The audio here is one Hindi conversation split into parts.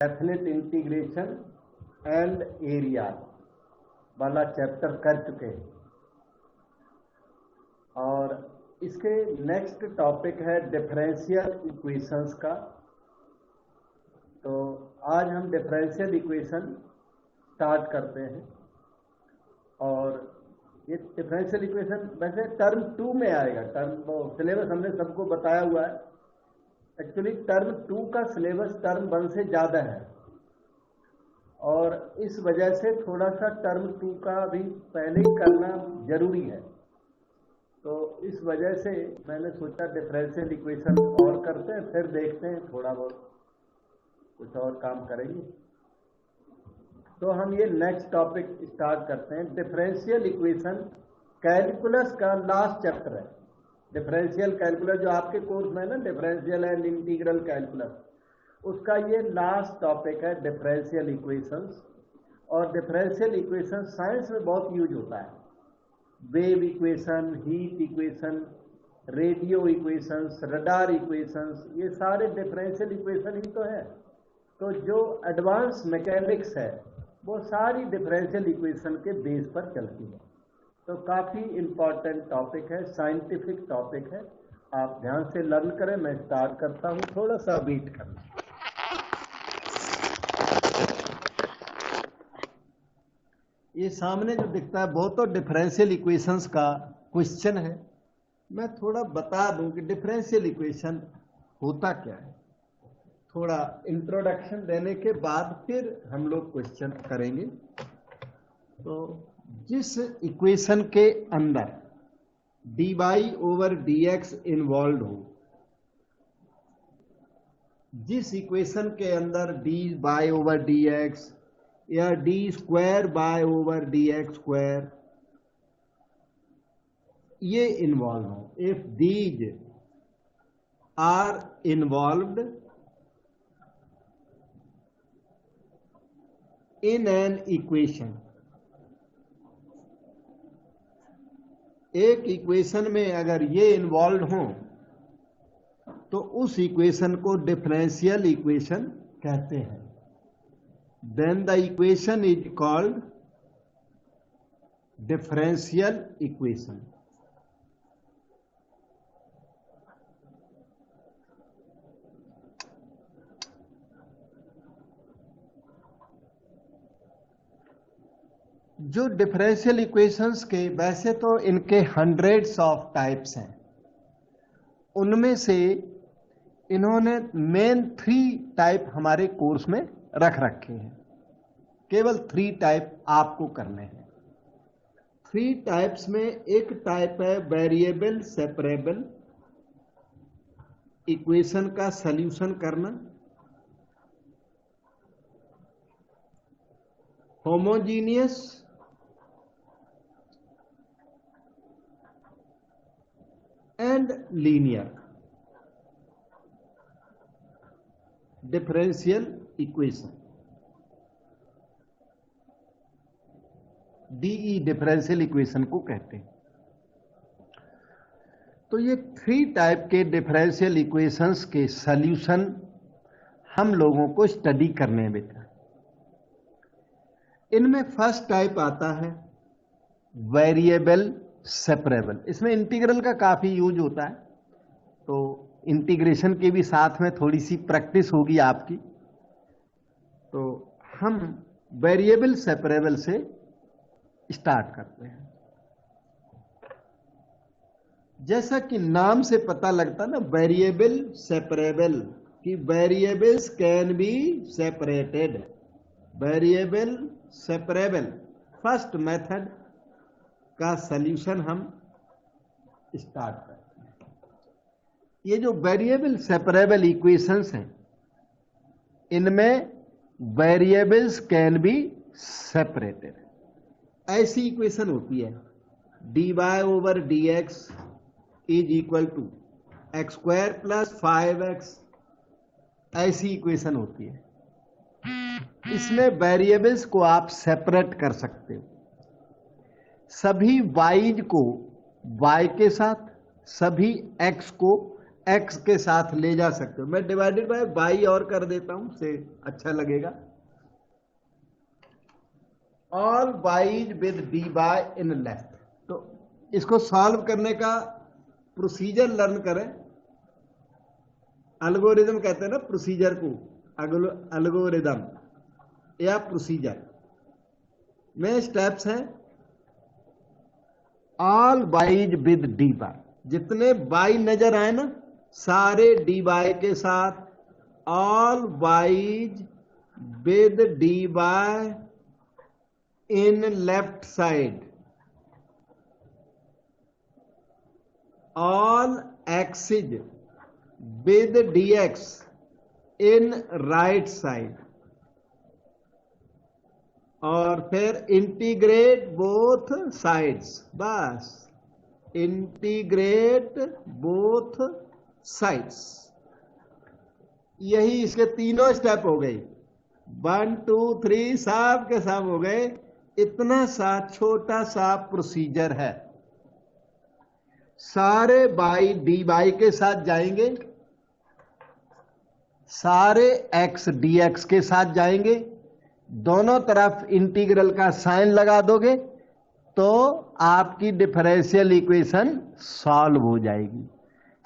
डेफिनेट इंटीग्रेशन एंड एरिया वाला चैप्टर कर चुके हैं और इसके नेक्स्ट टॉपिक है डिफरेंशियल इक्वेशंस का। तो आज हम डिफरेंशियल इक्वेशन स्टार्ट करते हैं और ये डिफरेंशियल इक्वेशन वैसे टर्म 2 में आएगा। टर्म सिलेबस हमने सबको बताया हुआ है। एक्चुअली टर्म 2 का सिलेबस टर्म 1 से ज़्यादा है और इस वजह से थोड़ा सा टर्म 2 का भी पहले ही करना जरूरी है। तो इस वजह से मैंने सोचा डिफरेंशियल इक्वेशन और करते हैं, फिर देखते हैं थोड़ा बहुत कुछ और काम करेंगे। तो हम ये नेक्स्ट टॉपिक स्टार्ट करते हैं। डिफरेंशियल इक्वेशन कैलकुलस का लास्ट चैप्टर है। डिफरेंशियल कैलकुलस जो आपके कोर्स में है ना, डिफरेंशियल एंड इंटीग्रल कैलकुलस, उसका ये लास्ट टॉपिक है डिफरेंशियल इक्वेशंस। और डिफरेंशियल इक्वेशन साइंस में बहुत यूज होता है। Wave equation, heat equation, radio equations, radar equations, ये सारे डिफरेंशियल इक्वेशन ही तो है। तो जो एडवांस मैकेनिक्स है वो सारी डिफरेंशियल इक्वेशन के बेस पर चलती है। तो काफ़ी इम्पॉर्टेंट टॉपिक है, साइंटिफिक टॉपिक है। आप ध्यान से लर्न करें। मैं स्टार्ट करता हूँ, थोड़ा सा वेट करें। ये सामने जो दिखता है वो तो डिफरेंशियल इक्वेशंस का क्वेश्चन है। मैं थोड़ा बता दूं कि डिफरेंशियल इक्वेशन होता क्या है। थोड़ा इंट्रोडक्शन देने के बाद फिर हम लोग क्वेश्चन करेंगे। तो जिस इक्वेशन के अंदर dy/dx इन्वॉल्व हो, जिस इक्वेशन के अंदर dy/dx या d²/dx² ये इन्वॉल्व हो, if these are involved in an equation, एक इक्वेशन में अगर ये इन्वॉल्व हो तो उस इक्वेशन को डिफरेंशियल इक्वेशन कहते हैं। Then the equation is called differential equation. जो डिफरेंशियल इक्वेशंस के वैसे तो इनके हंड्रेड्स ऑफ टाइप्स हैं, उनमें से इन्होंने मेन 3 टाइप हमारे कोर्स में रख रखे हैं। केवल 3 टाइप आपको करने हैं। 3 टाइप्स में एक टाइप है वेरिएबल सेपरेबल इक्वेशन का सॉल्यूशन करना, homogeneous and linear differential equation, DE differential equation को कहते हैं। तो ये 3 टाइप के डिफरेंशियल इक्वेशंस के सॉल्यूशन हम लोगों को स्टडी करने हैं बेटा। इनमें फर्स्ट टाइप आता है वेरिएबल सेपरेबल। इसमें इंटीग्रल का काफी यूज होता है, तो इंटीग्रेशन के भी साथ में थोड़ी सी प्रैक्टिस होगी आपकी। तो हम वेरिएबल सेपरेबल से स्टार्ट करते हैं। जैसा कि नाम से पता लगता है ना, वेरिएबल सेपरेबल, कि variables can be separated. Variable separable first method का सॉल्यूशन हम स्टार्ट करते हैं। ये जो वेरिएबल सेपरेबल इक्वेशंस हैं, इनमें वेरिएबल्स कैन बी सेपरेटेड। ऐसी इक्वेशन होती है dy/dx is equal to x² + 5x। ऐसी इक्वेशन होती है। इसमें वेरिएबल्स को आप सेपरेट कर सकते हो। सभी y's को y के साथ, सभी x को एक्स के साथ ले जा सकते हो। मैं डिवाइडेड बाय बाई और कर देता हूं, से अच्छा लगेगा। All wise with d y in left. तो इसको सॉल्व करने का प्रोसीजर लर्न करें। एल्गोरिदम कहते हैं ना प्रोसीजर को, एल्गोरिदम या प्रोसीजर में स्टेप्स हैं। All wise with d y, जितने बाई नजर आए ना सारे डी बाय के साथ, all wise with d y in left side, all x's with dx in right side, और फिर इंटीग्रेट बोथ साइड्स। बस इंटीग्रेट बोथ साइड्स, यही इसके तीनों स्टेप हो गए। 1 2 3 सब के सब हो गए। इतना सा छोटा सा प्रोसीजर है। सारे बाई डी बाई के साथ जाएंगे, सारे एक्स डी एक्स के साथ जाएंगे, दोनों तरफ इंटीग्रल का साइन लगा दोगे तो आपकी डिफरेंशियल इक्वेशन सॉल्व हो जाएगी।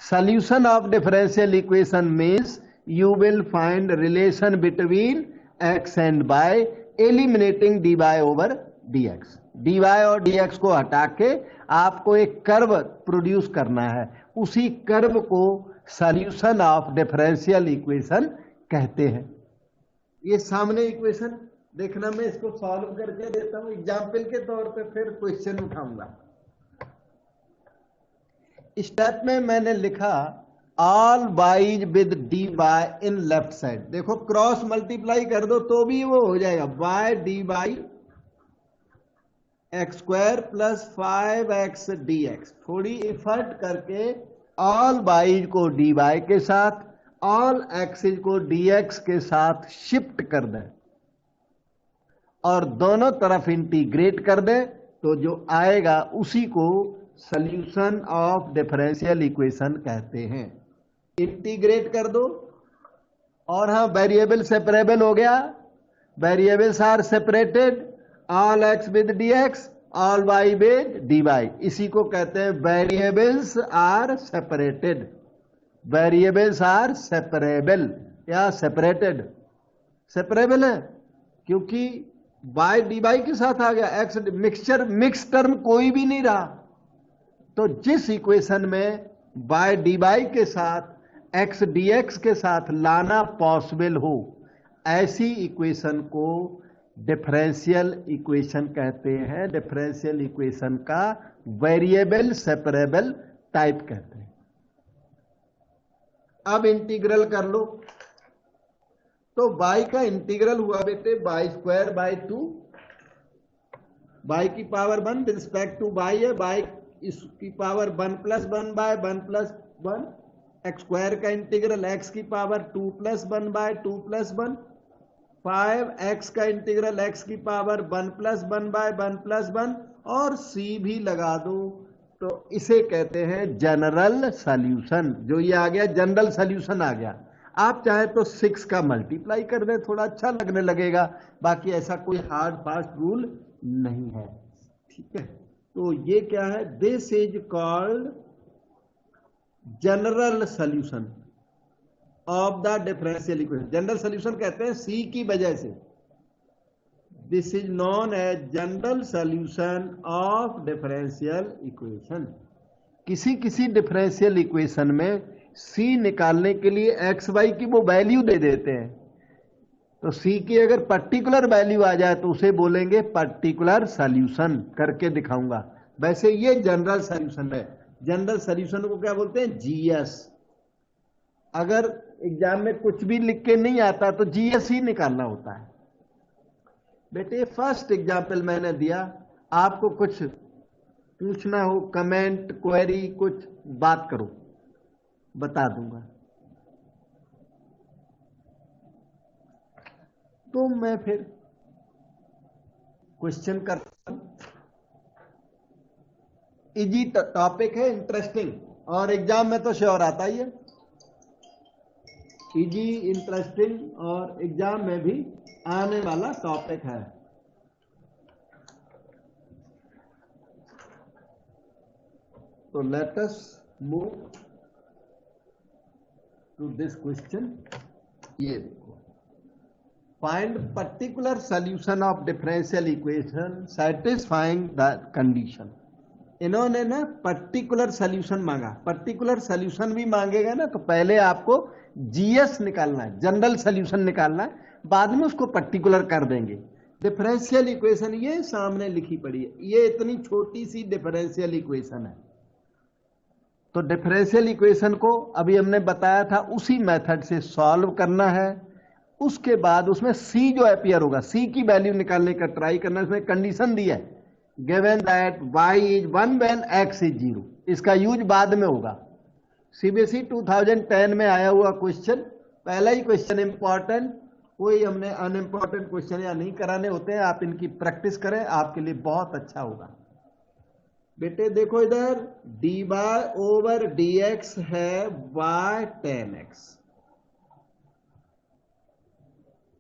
Solution of differential equation means you will find relation between x and y eliminating d y over d x. D y और डी एक्स को हटा के आपको एक कर्व प्रोड्यूस करना है, उसी कर्व को सॉल्यूशन ऑफ डिफरेंशियल इक्वेशन कहते हैं। ये सामने इक्वेशन देखना, मैं इसको सॉल्व करके देता हूं एग्जाम्पल के तौर पे, फिर क्वेश्चन उठाऊंगा। स्टेप में मैंने लिखा all wise with d y in left side. देखो क्रॉस मल्टीप्लाई कर दो तो भी वो हो जाएगा, y d y x square plus 5x dx। थोड़ी इफर्ट करके ऑल वाइज को डी वाई के साथ, ऑल एक्सिज को dx के साथ शिफ्ट कर दें और दोनों तरफ इंटीग्रेट कर दें तो जो आएगा उसी को सॉल्यूशन ऑफ डिफरेंशियल इक्वेशन कहते हैं। इंटीग्रेट कर दो और हाँ वेरिएबल सेपरेबल हो गया, variables are separated, all x with d x, all y with D y. इसी को कहते हैं variables are separated. Variables are separable या सेपरेटेड। सेपरेबल है क्योंकि बाय डी वाई के साथ आ गया, एक्स मिक्सचर, मिक्स टर्म कोई भी नहीं रहा। तो जिस इक्वेशन में बाय डी वाई के साथ एक्स डी एक्स के साथ लाना पॉसिबल हो, ऐसी इक्वेशन को डिफरेंशियल इक्वेशन कहते हैं। डिफरेंशियल इक्वेशन का वेरिएबल सेपरेबल टाइप कहते हैं। अब इंटीग्रल कर लो तो y का इंटीग्रल हुआ बेटे y स्क्वायर बाय 2, y की power 1 with respect to y है, y इसकी power 1 plus 1 by 1 plus 1, x square का इंटीग्रल x की power 2 plus 1 by 2 plus 1, 5x का इंटीग्रल x की पावर 1 प्लस 1 बाय 1 प्लस 1 और c भी लगा दो तो इसे कहते हैं जनरल सॉल्यूशन। जो ये आ गया जनरल सॉल्यूशन आ गया। आप चाहे तो 6 का मल्टीप्लाई कर दें, थोड़ा अच्छा लगने लगेगा, बाकी ऐसा कोई हार्ड फास्ट रूल नहीं है। ठीक है, तो ये क्या है, this is called general solution of the differential equation. General solution कहते हैं सी की वजह से। This is known as general solution of differential equation. किसी किसी डिफरेंशियल इक्वेशन में सी निकालने के लिए एक्स वाई की वो वैल्यू दे देते हैं, तो सी की अगर पर्टिकुलर वैल्यू आ जाए तो उसे बोलेंगे पर्टिकुलर सॉल्यूशन, करके दिखाऊंगा। वैसे ये जनरल सॉल्यूशन है। जनरल सॉल्यूशन को क्या बोलते हैं, जीएस। अगर एग्जाम में कुछ भी लिख के नहीं आता तो जीएस ही निकालना होता है। बेटे फर्स्ट एग्जाम्पल मैंने दिया, आपको कुछ पूछना हो, कमेंट, क्वेरी, कुछ बात करो, बता दूंगा। तो मैं फिर क्वेश्चन करता हूं। इजी टॉपिक है, इंटरेस्टिंग, और एग्जाम में तो श्योर आता ही है। इजी, इंटरेस्टिंग और एग्जाम में भी आने वाला टॉपिक है। तो let us move to this question. ये देखो, find particular solution of differential equation satisfying the condition. इन्होंने ना पर्टिकुलर सॉल्यूशन मांगा। पर्टिकुलर सॉल्यूशन भी मांगेगा ना तो पहले आपको जीएस निकालना है, जनरल सॉल्यूशन निकालना है, बाद में उसको पर्टिकुलर कर देंगे। डिफरेंशियल इक्वेशन ये सामने लिखी पड़ी है, ये इतनी छोटी सी डिफरेंशियल इक्वेशन है। तो डिफरेंशियल इक्वेशन को अभी हमने बताया था उसी मेथड से सॉल्व करना है। उसके बाद उसमें सी जो अपीयर होगा, सी की वैल्यू निकालने का ट्राई करना है। इसमें कंडीशन दी है, given that y is 1 when x is 0। इसका यूज बाद में होगा। सीबीएसई 2010 में आया हुआ क्वेश्चन, पहला ही क्वेश्चन इंपॉर्टेंट। कोई हमने अनइम्पॉर्टेंट क्वेश्चन या नहीं कराने होते हैं। आप इनकी प्रैक्टिस करें, आपके लिए बहुत अच्छा होगा। बेटे देखो इधर, dy ओवर dx है y tan x,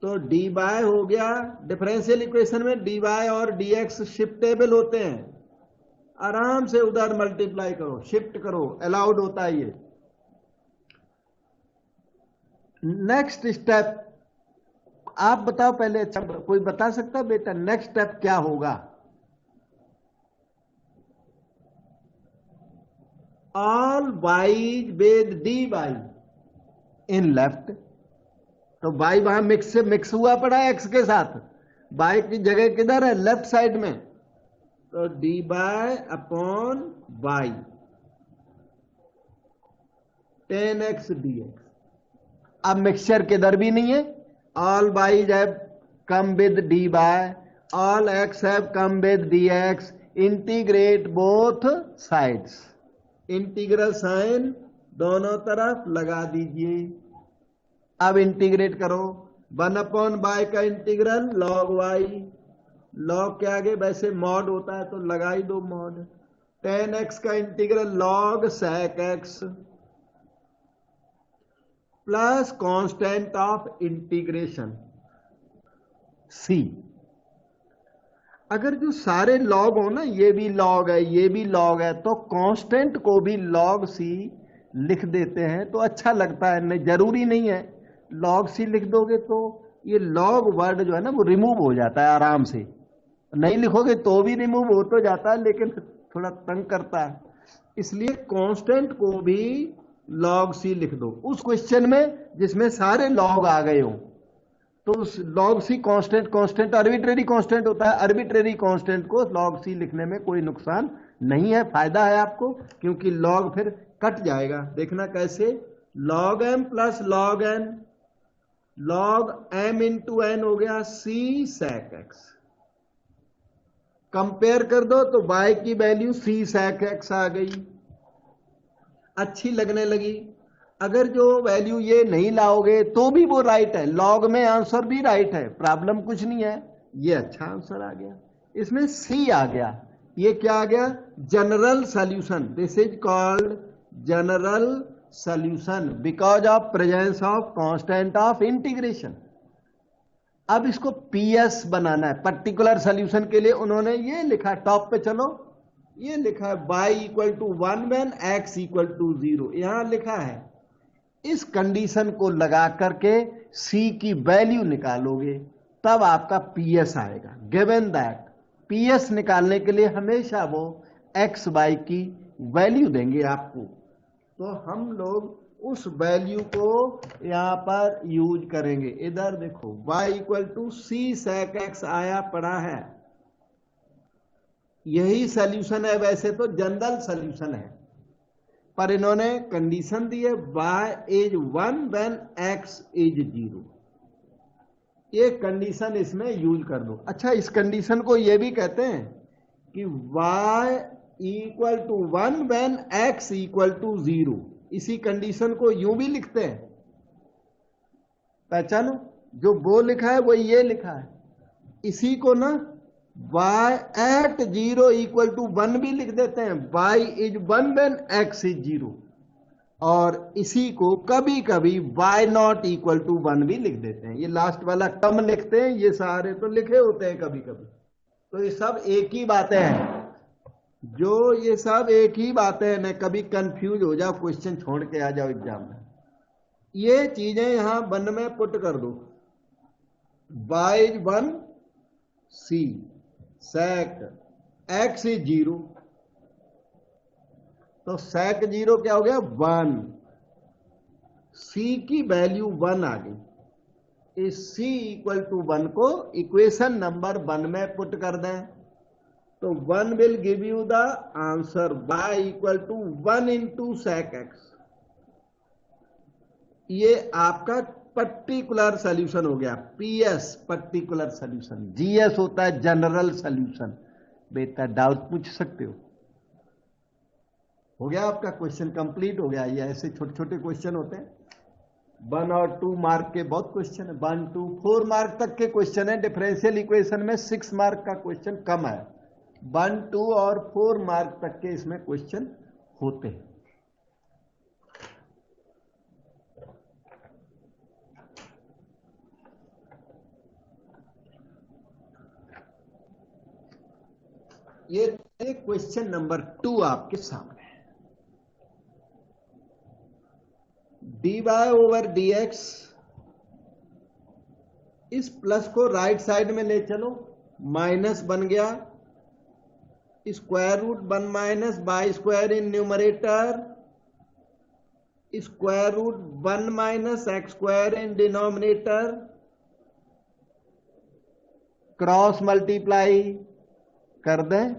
तो dy हो गया। डिफरेंशियल इक्वेशन में dy और dx शिफ्टेबल होते हैं, आराम से उधर मल्टीप्लाई करो, शिफ्ट करो, अलाउड होता है ये। नेक्स्ट स्टेप आप बताओ पहले। अच्छा, कोई बता सकता बेटा नेक्स्ट स्टेप क्या होगा? All y's with dy in left, तो y वहां मिक्स हुआ पड़ा है x के साथ। y की जगह किधर है? लेफ्ट साइड में, तो dy upon y tan x dx। अब मिक्सचर किधर भी नहीं है। All y's have come with dy, all x have come with dx। Integrate both sides, integral sign दोनों तरफ लगा दीजिए। अब इंटीग्रेट करो, 1 अपॉन y का इंटीग्रल log y, log के आगे वैसे मॉड होता है तो लगा ही दो मॉड। tan x का integral log sec x plus constant of integration c। अगर जो सारे लॉग हो ना, ये भी लॉग है, ये भी लॉग है, तो कांस्टेंट को भी log c लिख देते हैं तो अच्छा लगता है। नहीं, जरूरी नहीं है log c लिख दोगे तो ये log वर्ड जो है ना वो रिमूव हो जाता है आराम से। नहीं लिखोगे तो भी रिमूव हो तो जाता है, लेकिन थोड़ा तंग करता है। इसलिए कांस्टेंट को भी log c लिख दो उस क्वेश्चन में जिसमें सारे log आ गए हो। तो उस log c constant arbitrary constant होता है। आर्बिट्रेरी कांस्टेंट को log c लिखने में कोई नुकसान नहीं है, फायदा है आपको, क्योंकि log फिर कट जाएगा। देखना कैसे, log m plus log n, log m into n हो गया c sec x। कंपेयर कर दो तो y की वैल्यू c sec x आ गई, अच्छी लगने लगी। अगर जो वैल्यू ये नहीं लाओगे तो भी वो राइट है, लॉग में आंसर भी राइट है, प्रॉब्लम कुछ नहीं है। ये अच्छा आंसर आ गया, इसमें सी आ गया। ये क्या आ गया? General solution. This is called general solution because of presence of constant of integration. अब इसको पीएस बनाना है। पर्टिकुलर सॉल्यूशन के लिए उन्होंने ये लिखा, टॉप पे चलो, ये लिखा है y equal to 1 when x equal to 0। यहां लिखा है, इस कंडीशन को लगा करके c की वैल्यू निकालोगे तब आपका पीएस आएगा। गिवन दैट, पीएस निकालने के लिए हमेशा वो x y की वैल्यू देंगे आपको, तो हम लोग उस वैल्यू को यहां पर यूज करेंगे। इधर देखो, y equal to c sec x आया पड़ा है, यही सॉल्यूशन है। वैसे तो जनरल सॉल्यूशन है, पर इन्होंने कंडीशन दी है y is 1 when x is 0। ये कंडीशन इसमें यूज कर दो। अच्छा, इस कंडीशन को ये भी कहते हैं कि y equal to 1 when x equal to 0। इसी कंडीशन को यूं भी लिखते हैं, पहचानो, जो वो लिखा है वो ये लिखा है। इसी को ना y एट 0 इक्वल टू 1 भी लिख देते हैं, y is 1 when x is 0। और इसी को कभी कभी y नॉट इक्वल टू 1 भी लिख देते हैं। ये लास्ट वाला कम लिखते हैं, ये सारे तो लिखे होते हैं कभी कभी। तो ये सब एक ही बातें हैं, जो ये सब एक ही बातें हैं, न कभी कंफ्यूज हो जाओ, क्वेश्चन छोड़ के आ जाओ एग्जाम में। ये चीजें यहां वन में पुट कर दो। y1 c sec x is 0, तो sec 0 क्या हो गया 1, c की वैल्यू 1 आ गई। इस c इक्वल टू 1 को इक्वेशन नंबर 1 में पुट कर दें, तो 1 will give you the answer y equal to 1 into sec x। ये आपका पर्टिकुलर सॉल्यूशन हो गया। PS पर्टिकुलर सॉल्यूशन, GS होता है जनरल सॉल्यूशन। बेटा डाउट पूछ सकते हो गया आपका क्वेश्चन कंप्लीट हो गया। ये ऐसे छोटे छोटे क्वेश्चन होते हैं, 1 और 2 मार्क के बहुत क्वेश्चन है, 1 2 4 मार्क तक के क्वेश्चन है। डिफरेंशियल इक्वेशन में 6 मार्क का क्वेश्चन कम है, 1 2 और 4 मार्क तक के इसमें क्वेश्चन होते हैं। ये क्वेश्चन नंबर 2 आपके सामने है। dy ओवर dx, इस प्लस को राइट साइड में ले चलो, माइनस बन गया, square root 1 minus y square in numerator, square root 1 minus x square in denominator, cross multiply कर दें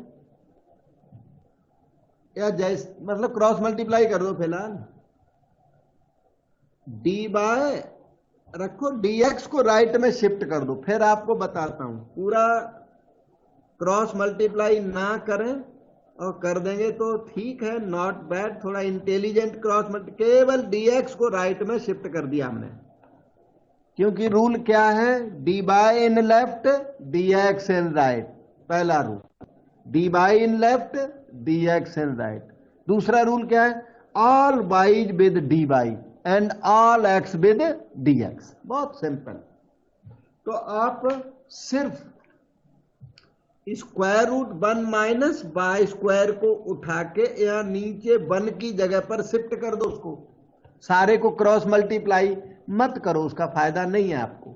या जैसे मतलब क्रॉस मल्टीप्लाई कर दो फिलहाल। डी बाय रखो, dx को राइट में शिफ्ट कर दो, फिर आपको बताता हूं। पूरा क्रॉस मल्टीप्लाई ना करें और कर देंगे तो ठीक है, नॉट बैड, थोड़ा इंटेलिजेंट क्रॉस मल्टीप्लाई। केवल dx को राइट में शिफ्ट कर दिया हमने, क्योंकि रूल क्या है, d y in left dx in right, पहला rule. D y in left dx in right. दूसरा रूल क्या है, all wise with d y and all x with dx। बहुत सिंपल। तो आप सिर्फ square root 1 minus y square को उठा के या नीचे 1 की जगह पर शिफ्ट कर दो उसको, सारे को क्रॉस मल्टीप्लाई मत करो, उसका फायदा नहीं है आपको।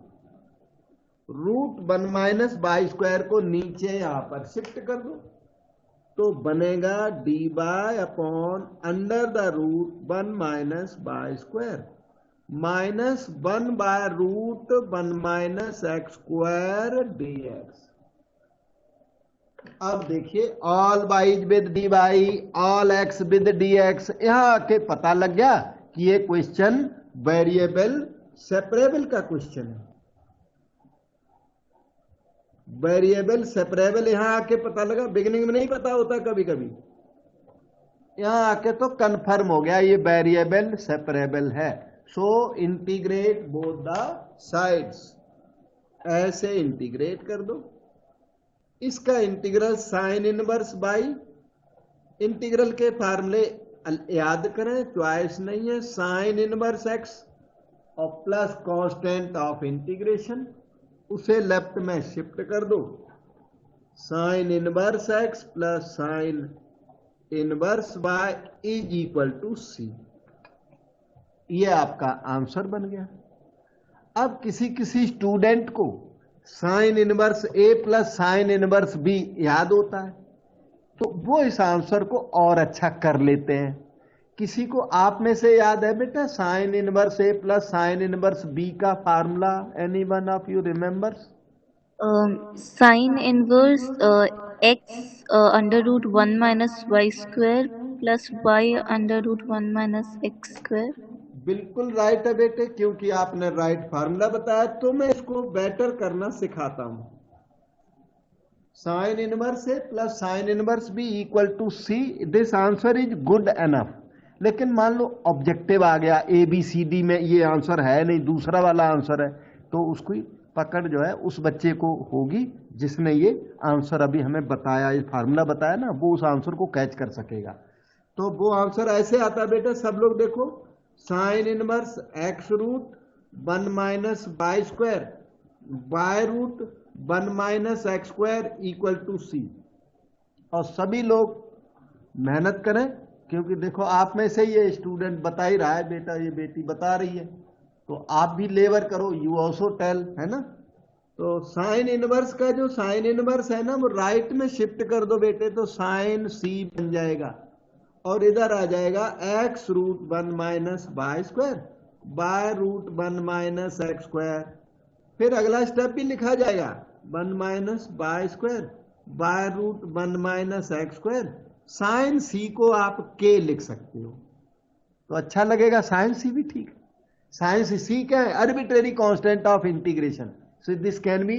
रूट 1 माइनस बाई स्क्वायर को नीचे यहां पर शिफ्ट कर दो, तो बनेगा d bye upon under the root 1 minus y square minus 1 by root 1 minus x square dx। अब देखिए, all wise with d y, all x with dx, यहां आके पता लग गया कि ये क्वेश्चन वेरिएबल सेपरेबल का क्वेश्चन है। वेरिएबल सेपरेबल यहां आके पता लगा, बिगिनिंग में नहीं पता होता कभी कभी, यहां आके तो कंफर्म हो गया ये वेरिएबल सेपरेबल है। So integrate both the sides, ऐसे इंटीग्रेट कर दो। इसका integral sine inverse y, integral के फार्मूले याद करें, चॉइस नहीं है, साइन इनवर्स एक्स और प्लस कांस्टेंट ऑफ इंटीग्रेशन, उसे लेफ्ट में शिफ्ट कर दो, sine inverse x plus sine inverse y is equal to c. ये आपका आंसर बन गया। अब किसी किसी स्टूडेंट को sign inverse a plus sine inverse B याद होता है, तो वो इस आंसर को और अच्छा कर लेते हैं। किसी को आप में से याद है बेटा sine inverse a plus sine inverse b का formula? Any one of you remembers? Sine inverse x under root 1 minus y square plus y under root 1 minus x square. बिल्कुल राइट है बेटे, क्योंकि आपने राइट फार्मूला बताया, तो मैं इसको बेटर करना सिखाता हूं। Sine inverse a plus sine inverse b equal to c, this answer is good enough. लेकिन मान लो ऑब्जेक्टिव आ गया, ए बी सी डी में ये आंसर है नहीं, दूसरा वाला आंसर है, तो उसको पकड़ जो है उस बच्चे को होगी जिसने ये आंसर अभी हमें बताया, ये फार्मूला बताया ना, वो उस आंसर को कैच कर सकेगा। तो वो आंसर ऐसे आता है बेटा, सब लोग देखो, sine inverse x root 1 minus y square by root 1 minus x square equal to c. और सभी लोग मेहनत करें, क्योंकि देखो आप में से ये स्टूडेंट बता ही रहा है, बेटा ये बेटी बता रही है, तो आप भी लेबर करो, यू ऑल्सो टेल, है ना। तो साइन इनवर्स का जो साइन इनवर्स है ना वो राइट में शिफ्ट कर दो बेटे, तो साइन सी बन जाएगा और इधर आ जाएगा x root 1 minus y square by root 1 minus x square. फिर अगला स्टेप भी लिखा जाएगा 1 minus y square by root 1 minus x square. Sine c को आप के लिख सकते हो तो अच्छा लगेगा, साइन सी भी ठीक है। साइन सी क्या है? Arbitrary constant of integration, so this can be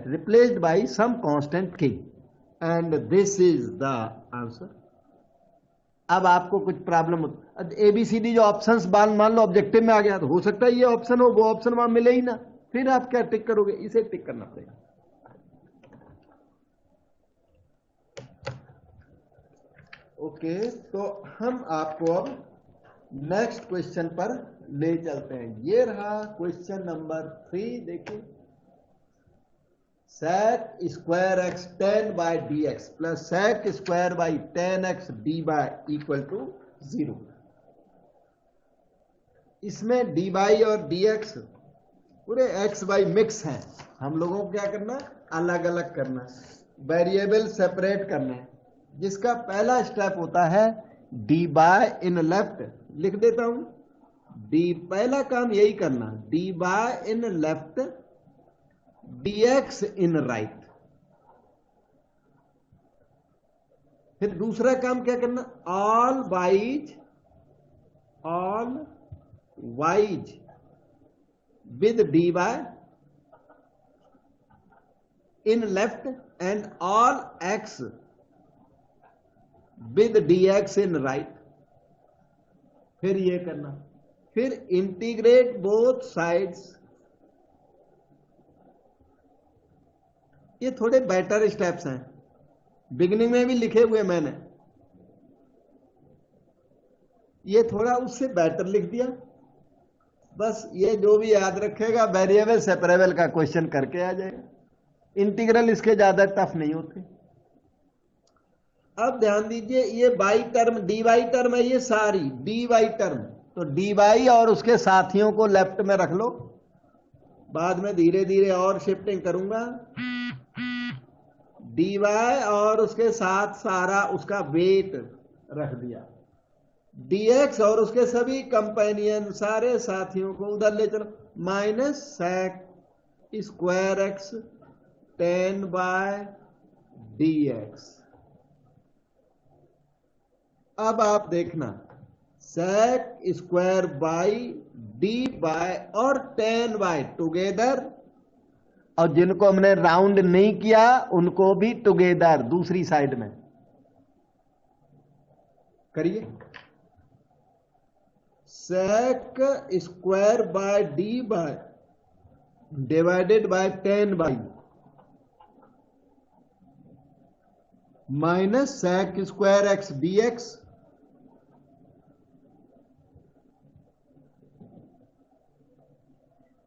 replaced by some constant के and this is the answer. अब आपको कुछ प्रॉब्लम हो, एबीसीडी जो ऑप्शंस मान लो ऑब्जेक्टिव में आ गया तो हो सकता है ये ऑप्शन हो, वो ऑप्शन वहां मिले ही ना, फिर आप क्या टिक करोगे? इसे टिक करना पड़ेगा। ओके, तो हम आपको अब नेक्स्ट क्वेश्चन पर ले चलते हैं। ये रहा क्वेश्चन नंबर 3। देखिए, sec square x 10 y d x plus sec square y 10 x d y equal to 0। इसमें डी बाई और डी एक्स पूरे एक्स बाई मिक्स हैं। हम लोगों को क्या करना? अलग अलग करना, वेरिएबल सेपरेट करना है, जिसका पहला स्टेप होता है डी बाय इन लेफ्ट। लिख देता हूं, डी, पहला काम यही करना, d y in left dx in right. फिर दूसरा काम क्या करना? All wise with d y in left and all x with dx in right. फिर ये करना, फिर इंटीग्रेट बोथ साइड्स। ये थोड़े बेटर स्टेप्स हैं, बिगिनिंग में भी लिखे हुए मैंने, ये थोड़ा उससे बेटर लिख दिया। बस ये जो भी याद रखेगा वेरिएबल सेपरेबल का क्वेश्चन करके आ जाएगा। इंटीग्रल इसके ज्यादा टफ नहीं होते। अब ध्यान दीजिए, ये y term d y term है, ये सारी डी वाई टर्म, तो डी वाई और उसके साथियों को लेफ्ट में रख लो, बाद में धीरे धीरे और शिफ्टिंग करूंगा। डी वाई और उसके साथ सारा उसका वेट रख दिया, dx और उसके सभी कंपेनियन सारे साथियों को उधर ले चलो, minus sec square x 10 y dx। अब आप देखना, sec square y d y और 10 बाय टुगेदर, और जिनको हमने राउंड नहीं किया उनको भी टुगेदर दूसरी साइड में करिए। sec square by d y divided bye 10 by minus sec square x d x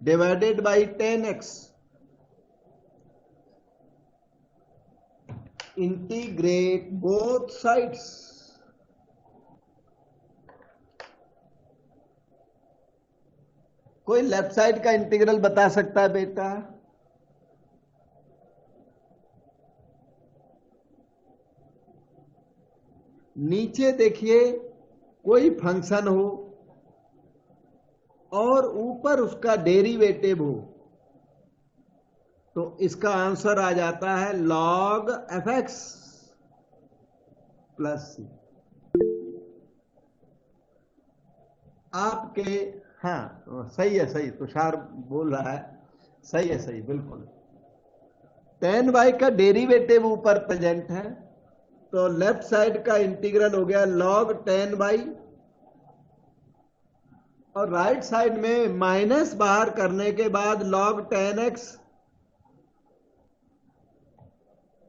divided by 10x। Integrate both sides. कोई लेफ्ट साइड का इंटीग्रल बता सकता है बेटा? नीचे देखिए, कोई फंक्शन हो और ऊपर उसका डेरिवेटिव हो तो इसका आंसर आ जाता है log fx प्लस सी। आपके, हाँ सही है, सही तुषार बोल रहा है, सही है, सही बिल्कुल। 10y का डेरिवेटिव ऊपर प्रेजेंट है तो लेफ्ट साइड का इंटीग्रल हो गया log 10y, और राइट साइड में माइनस बाहर करने के बाद log 10x।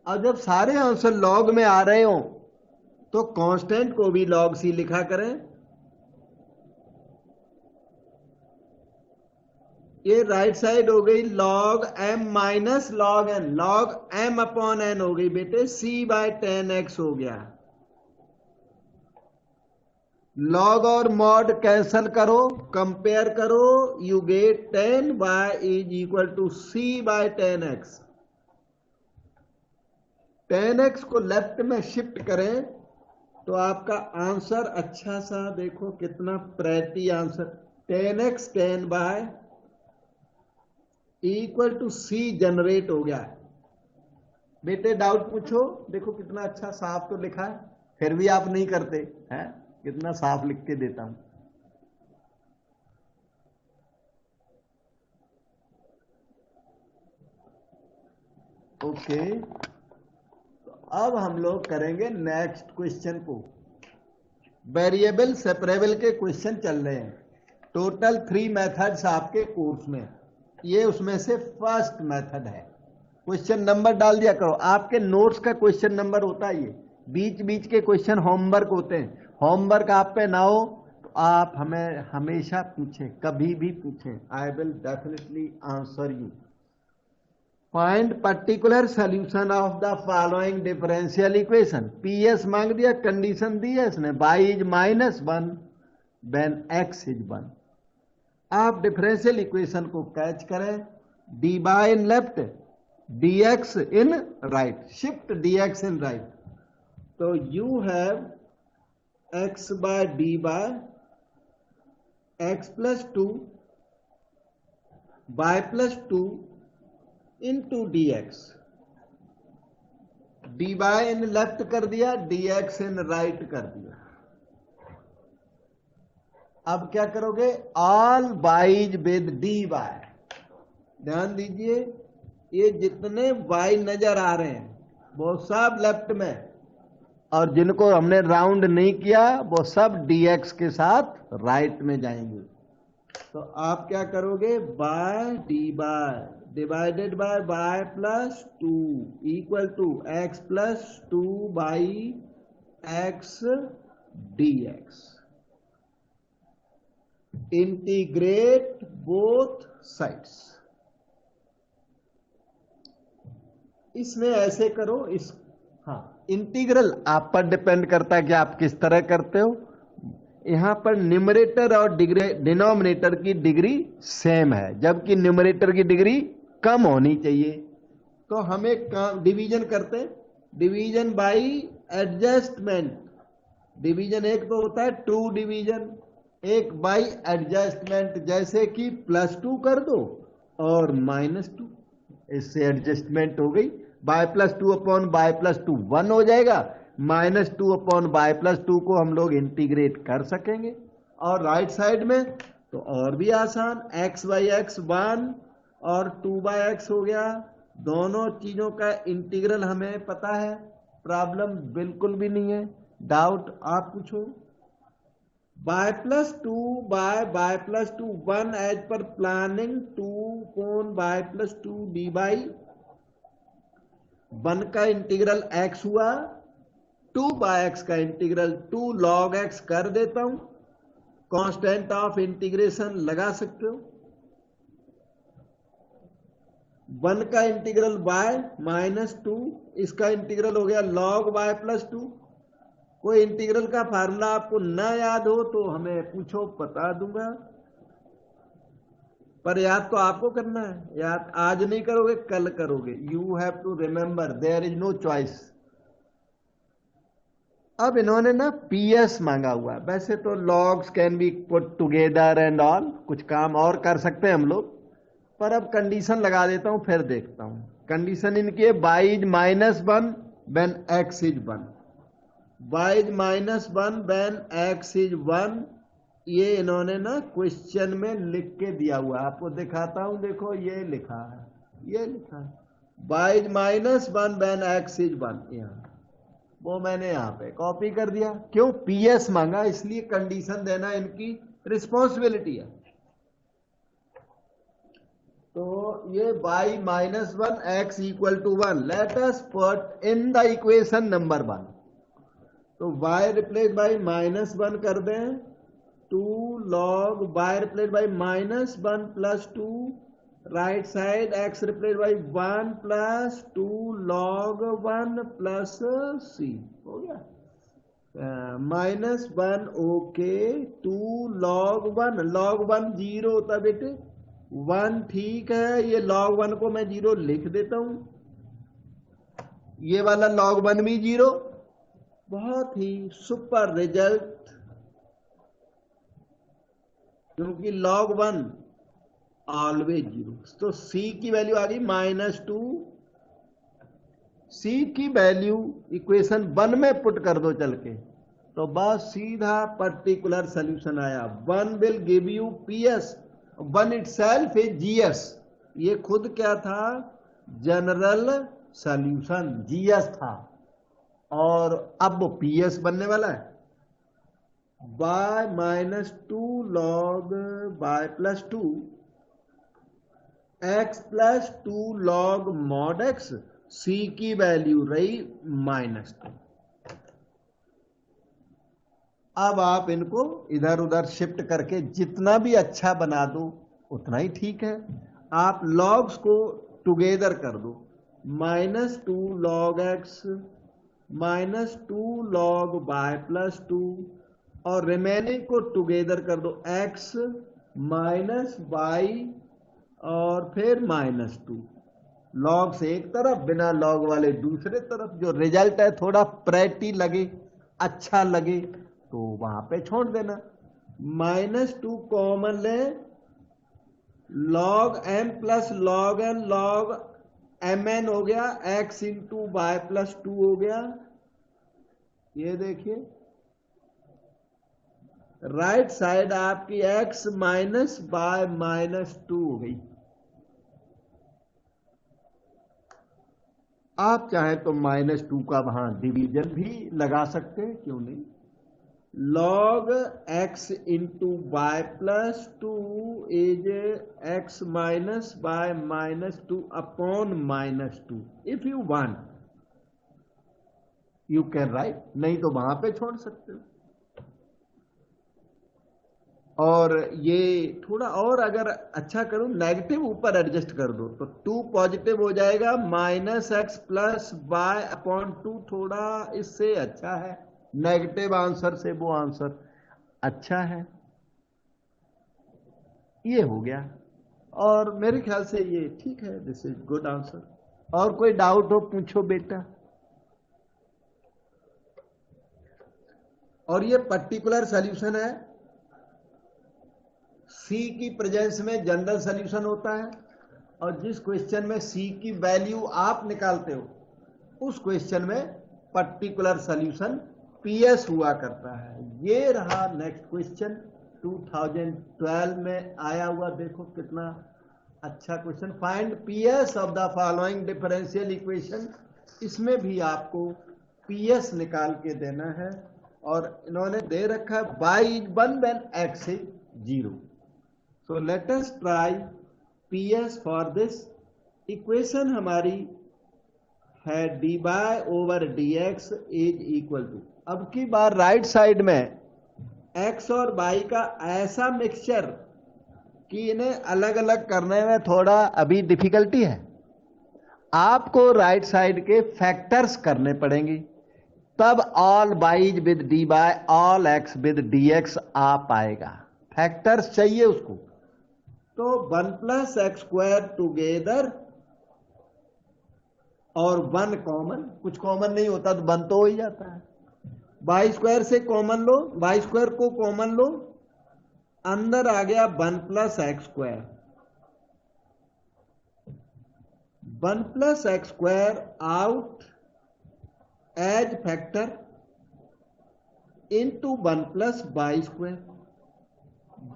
और जब सारे आंसर log में आ रहे हो तो कांस्टेंट को भी log c लिखा करें। ये राइट साइड हो गई log m minus log n, log m upon n हो गई बेटे, c बाय 10x हो गया। log और mod कैंसल करो, कंपेयर करो, you get 10y is equal to c by 10x। 10x को लेफ्ट में शिफ्ट करें तो आपका आंसर अच्छा सा देखो कितना pretty answer, 10x 10 y equal to c generate हो गया। बेटे डाउट पूछो, देखो कितना अच्छा साफ तो लिखा है, फिर भी आप नहीं करते हैं, कितना साफ लिख के देता हूं। ओके, तो अब हम लोग करेंगे नेक्स्ट क्वेश्चन को। वेरिएबल सेपरेबल के क्वेश्चन चल रहे हैं, टोटल 3 मेथड्स आपके कोर्स में, ये उसमें से फर्स्ट मेथड है। क्वेश्चन नंबर डाल दिया करो, आपके नोट्स का क्वेश्चन नंबर होता है ये, बीच बीच के क्वेश्चन होमवर्क होते हैं। होमवर्क आप पे ना हो तो आप हमें हमेशा पूछें, कभी भी पूछें, I will definitely answer you. Find particular solution of the following differential equation. पीएस मांग दिया, कंडीशन दी है इसने, y is -1 when x is 1। आप डिफरेंशियल इक्वेशन को कैच करें, dy in left, dx in right, shift dx in right, तो you have x by d by x plus 2 y plus 2 into dx। dy in left कर दिया, dx इन राइट कर दिया। अब क्या करोगे, ऑल y's विद dy। ध्यान दीजिए, ये जितने y नजर आ रहे हैं वो सब लेफ्ट में, और जिनको हमने राउंड नहीं किया वो सब dx के साथ राइट में जाएंगे। तो आप क्या करोगे, y d y divided by y plus 2 equal to x plus 2 y x dx। Integrate both sides. इसमें ऐसे करो, इस हाँ, इंटीग्रल आप पर डिपेंड करता है कि आप किस तरह करते हो। यहां पर न्यूमरेटर और डिनोमिनेटर की डिग्री सेम है, जबकि न्यूमरेटर की डिग्री कम होनी चाहिए। तो हमें डिवीजन करते हैं, डिवीजन बाई एडजस्टमेंट। डिवीजन एक तो होता है ट्रू डिवीजन, एक बाई एडजस्टमेंट, जैसे कि +2 कर दो और -2, इससे एडजस्टमेंट हो गई। Y plus 2 upon y plus 2 1 हो जाएगा, -2 अपॉन बाय प्लस 2 को हम लोग इंटीग्रेट कर सकेंगे। और राइट साइड में तो और भी आसान, x बाई एक्स 1 और 2 बाई एक्स हो गया। दोनों चीजों का इंटीग्रल हमें पता है, प्रॉब्लम बिल्कुल भी नहीं है। डाउट आप पूछो। बाय प्लस 2 बाय प्लस 2 1 एज पर प्लानिंग 2 upon y plus 2 d y 1 का इंटीग्रल x हुआ, 2 बाय एक्स का इंटीग्रल 2 log x कर देता हूं। कांस्टेंट ऑफ इंटीग्रेशन लगा सकते हो। 1 का इंटीग्रल y -2, इसका इंटीग्रल हो गया log y प्लस 2। कोई इंटीग्रल का फार्मूला आपको ना याद हो तो हमें पूछो, बता दूंगा, पर याद तो आपको करना है। याद आज नहीं करोगे कल करोगे। You have to remember, there is no choice. अब इन्होंने ना पीएस मांगा हुआ है। वैसे तो logs can be put together and all, कुछ काम और कर सकते हैं हम लोग, पर अब कंडीशन लगा देता हूं, फिर देखता हूं। कंडीशन इनकी है y is -1 when x is 1, y is -1 when x is 1। ये इन्होंने ना क्वेश्चन में लिख के दिया हुआ है, आपको दिखाता हूं। देखो ये लिखा है, ये लिखा है y is -1 when x is 1। यहाँ वो मैंने यहाँ पे कॉपी कर दिया। क्यों, पीएस मांगा, इसलिए कंडीशन देना इनकी रिस्पॉन्सिबिलिटी है। तो ये y -1 x equal to 1, let us put in the equation number 1। तो y रिप्लेस बाई -1 कर दें, 2 log y replaced by -1 plus 2, right side x replaced by 1 plus 2 log 1 plus c, हो गया। -1 ओके, 2 log 1, log 1 0 होता है बेटे, 1 ठीक है, ये log 1 को मैं 0 लिख देता हूं, ये वाला log 1 भी 0, बहुत ही सुपर रिजल्ट, क्योंकि log 1 ऑलवेज 0। तो c की वैल्यू आ गई -2, c की वैल्यू इक्वेशन 1 में पुट कर दो चल के, तो बस सीधा पर्टिकुलर सॉल्यूशन आया। 1 will give you PS, 1 itself is GS, ये खुद क्या था, जनरल सॉल्यूशन GS था, और अब वो PS बनने वाला है। y -2 log y plus 2 x plus 2 log mod x, c की वैल्यू रही -2। अब आप इनको इधर उधर शिफ्ट करके जितना भी अच्छा बना दो उतना ही ठीक है। आप लॉग्स को टुगेदर कर दो, -2 log x -2 log y plus 2, और रिमेनिंग को टुगेदर कर दो, x -y और फिर -2, लॉग से एक तरफ, बिना लॉग वाले दूसरे तरफ। जो रिजल्ट है थोड़ा प्रेटी लगे, अच्छा लगे, तो वहां पे छोड़ देना। -2 कॉमन ले, log m plus log n log mn हो गया, x इंटू वाई प्लस 2 हो गया। ये देखिए राइट साइड आपकी x माइनस बाय -2 हो गई। आप चाहें तो -2 का वहां डिवीजन भी लगा सकते हैं, क्यों नहीं। log x into y plus 2 is x minus by -2 upon -2। If you want you can write, नहीं तो वहां पे छोड़ सकते हो। और ये थोड़ा और अगर अच्छा करूं, नेगेटिव ऊपर एडजस्ट कर दो तो 2 पॉजिटिव हो जाएगा, -x प्लस y अपॉन 2 थोड़ा इससे अच्छा है, नेगेटिव आंसर से वो आंसर अच्छा है। ये हो गया, और मेरे ख्याल से ये ठीक है, दिस इज गुड आंसर। और कोई डाउट हो पूछो बेटा। और ये पर्टिकुलर सॉल्यूशन है, सी की प्रेजेंस में जनरल सॉल्यूशन होता है, और जिस क्वेश्चन में सी की वैल्यू आप निकालते हो उस क्वेश्चन में पर्टिकुलर सॉल्यूशन पीएस हुआ करता है। ये रहा नेक्स्ट क्वेश्चन, 2012 में आया हुआ, देखो कितना अच्छा question. Find PS of the following differential equation, इसमें भी आपको पीएस निकाल के देना है, और इन्होंने दे रखा है y is 1 when x is 0। So let us try PS for this। Equation हमारी है dy over dx is equal to, अब की बार राइट साइड में x और y का ऐसा मिक्सचर कि इन्हें अलग अलग करने में थोड़ा अभी डिफिकल्टी है। आपको राइट साइड के फैक्टर्स करने पड़ेंगे, तब all wise with d y all x with dx आ पाएगा। फैक्टर्स चाहिए उसको, तो 1 प्लस एक्स स्क्वायर टूगेदर और 1 कॉमन, कुछ कॉमन नहीं होता तो 1 तो हो ही जाता है। वाई स्क्वायर से कॉमन लो, वाई स्क्वायर को कॉमन लो, अंदर आ गया 1 plus x square, 1 plus x square out as factor into 1 plus y square,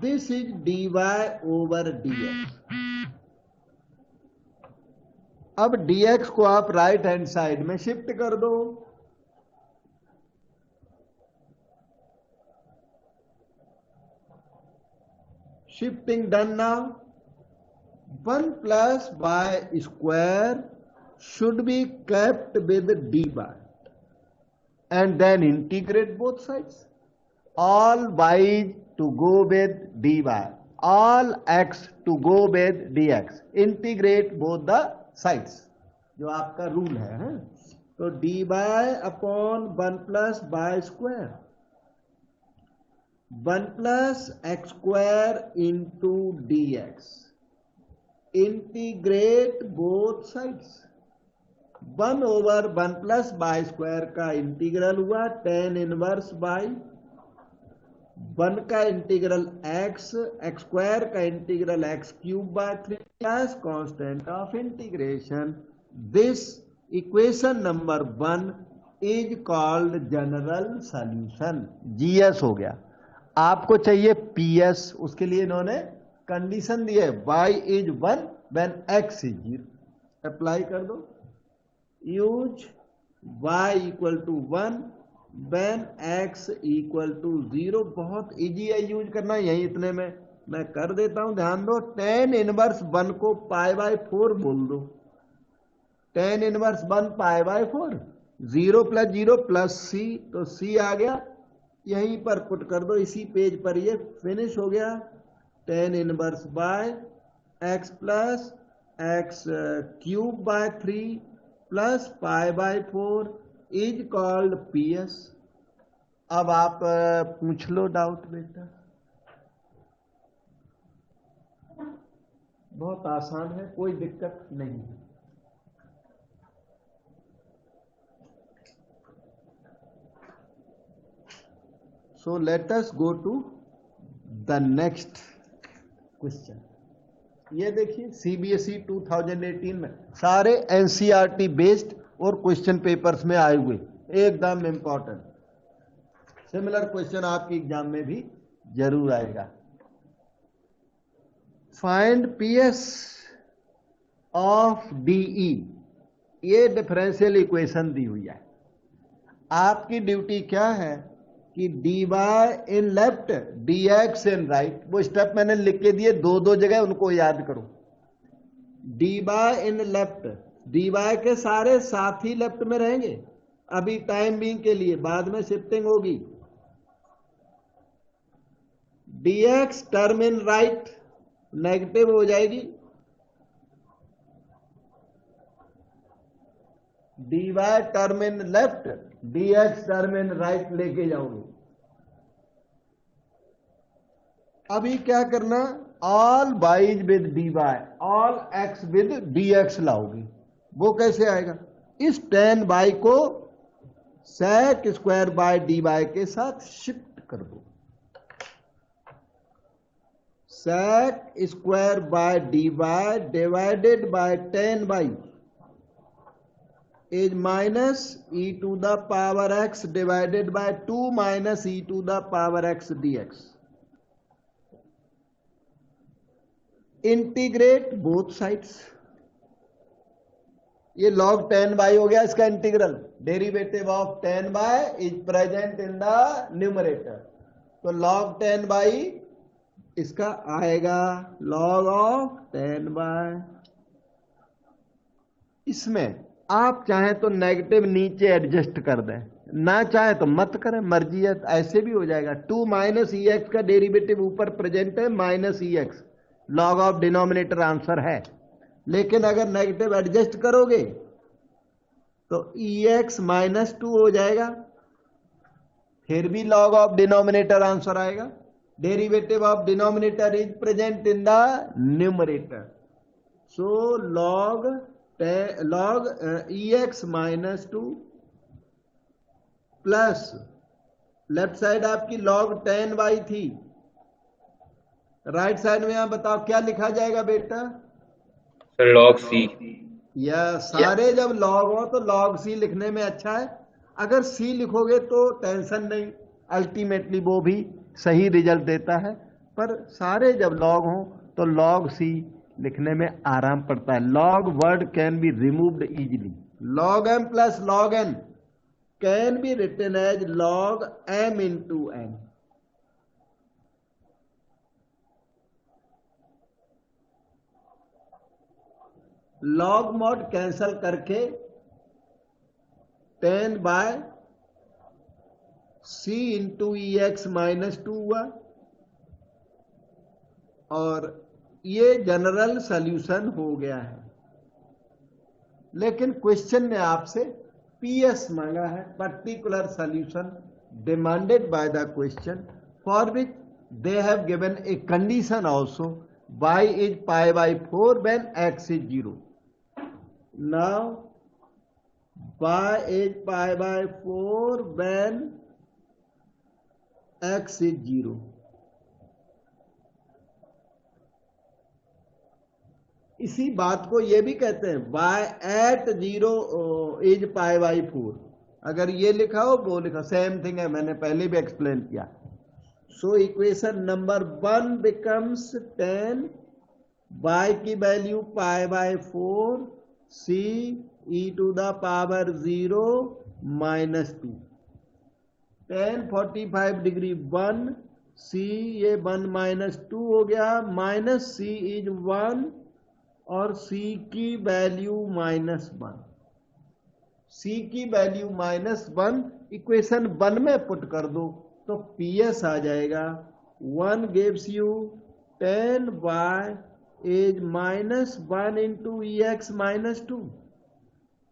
this is dy over dx। अब dx को आप राइट हैंड साइड में शिफ्ट कर दो, shifting done now. 1 plus y square should be kept with dy and then integrate both sides, all y to go with dy, all x to go with dx, integrate both the sides, जो आपका रूल है। तो dy upon 1 plus by square 1 plus x square into dx, integrate both sides. 1 over 1 plus by square का इंटीग्रल हुआ tan इनवर्स बाय 1 का इंटीग्रल x स्क्वायर का integral x cube by 3 plus constant of integration. This equation number 1 is called general solution, GS हो गया। आपको चाहिए पीएस, उसके लिए इन्होंने कंडीशन दी है y is 1 when x is 0। Apply कर दो, use y equal to 1 when x equal to 0। बहुत इजी है यूज करना, यही इतने में मैं कर देता हूं। ध्यान दो, tan इनवर्स 1 को पाई बाय 4 बोल दो। tan inverse 1 pi by 4, 0 plus 0 plus c, तो c आ गया, यहीं पर पुट कर दो, इसी पेज पर ये फिनिश हो गया। tan inverse by x plus x cube by 3 plus pi by 4 is called PS. अब आप पूछ लो डाउट बेटा, बहुत आसान है, कोई दिक्कत नहीं है। So let us go to the next question. ये देखिए सीबीएसई 2018 में सारे एनसीईआरटी बेस्ड और क्वेश्चन पेपर्स में आए हुए एकदम इंपॉर्टेंट सिमिलर क्वेश्चन आपके एग्जाम में भी जरूर आएगा। फाइंड पीएस ऑफ डीई, ये डिफरेंशियल इक्वेशन दी हुई है। आपकी ड्यूटी क्या है कि d y in left d x in right, वो स्टेप मैंने लिख के दिए दो जगह, उनको याद करो। D y in left, d y के सारे साथ ही लेफ्ट में रहेंगे अभी टाइम बीइंग के लिए, बाद में शिफ्टिंग होगी। D x term in right negative हो जाएगी, d y term in left d x term in right लेके जाओगे। अभी क्या करना, all wise with D y all x with d x लाओगे। वो कैसे आएगा, इस tan बाई को sec square by d y के साथ शिफ्ट कर दो। sec square by d y divided by tan y is minus e to the power x divided by 2 minus e to the power x dx. Integrate both sides. ये log tan y हो गया इसका integral, derivative of tan y is present in the numerator, तो log tan y इसका आएगा log ऑफ tan y। इसमें आप चाहें तो नेगेटिव नीचे एडजस्ट कर दें, ना चाहे तो मत करें, मर्जी है, ऐसे भी हो जाएगा। 2 माइनस ई एक्स का डेरिवेटिव ऊपर प्रेजेंट है, minus E x log of denominator answer है, लेकिन अगर नेगेटिव एडजस्ट करोगे तो ई एक्स माइनस 2 हो जाएगा, फिर भी लॉग ऑफ डिनोमिनेटर आंसर आएगा। Derivative of denominator is present in the numerator, so log E x minus 2 plus left side आपकी log tan y थी, राइट साइड में आप बताओ क्या लिखा जाएगा बेटा, log c। या सारे जब log हो तो log c लिखने में अच्छा है, अगर c लिखोगे तो टेंशन नहीं, अल्टीमेटली वो भी सही रिजल्ट देता है, पर सारे जब log हो तो log c लिखने में आराम पड़ता है। log word can be removed easily, log m plus log n can be written as log m into n। log mod cancel करके tan by c into e x minus 2 हुआ, और ये जनरल सॉल्यूशन हो गया है। लेकिन क्वेश्चन ने आपसे पीएस मांगा है, particular solution demanded by the question, for which they have given a condition also, y is pi by 4 when x is 0. Now y is pi by 4 when x is 0. इसी बात को ये भी कहते हैं y at 0 is pi by 4। अगर ये लिखा हो वो लिखा, सेम थिंग है, मैंने पहले भी एक्सप्लेन किया। So equation number 1 becomes 10, y की value pi by 4 c e to the power 0 minus 2, 10 45 degree 1 c, ये 1 माइनस 2 हो गया, माइनस c इज 1 और c की वैल्यू -1, c की वैल्यू -1 इक्वेशन 1 में पुट कर दो तो PS आ जाएगा। 1 गिव्स यू 10y इज -1 into ex minus 2,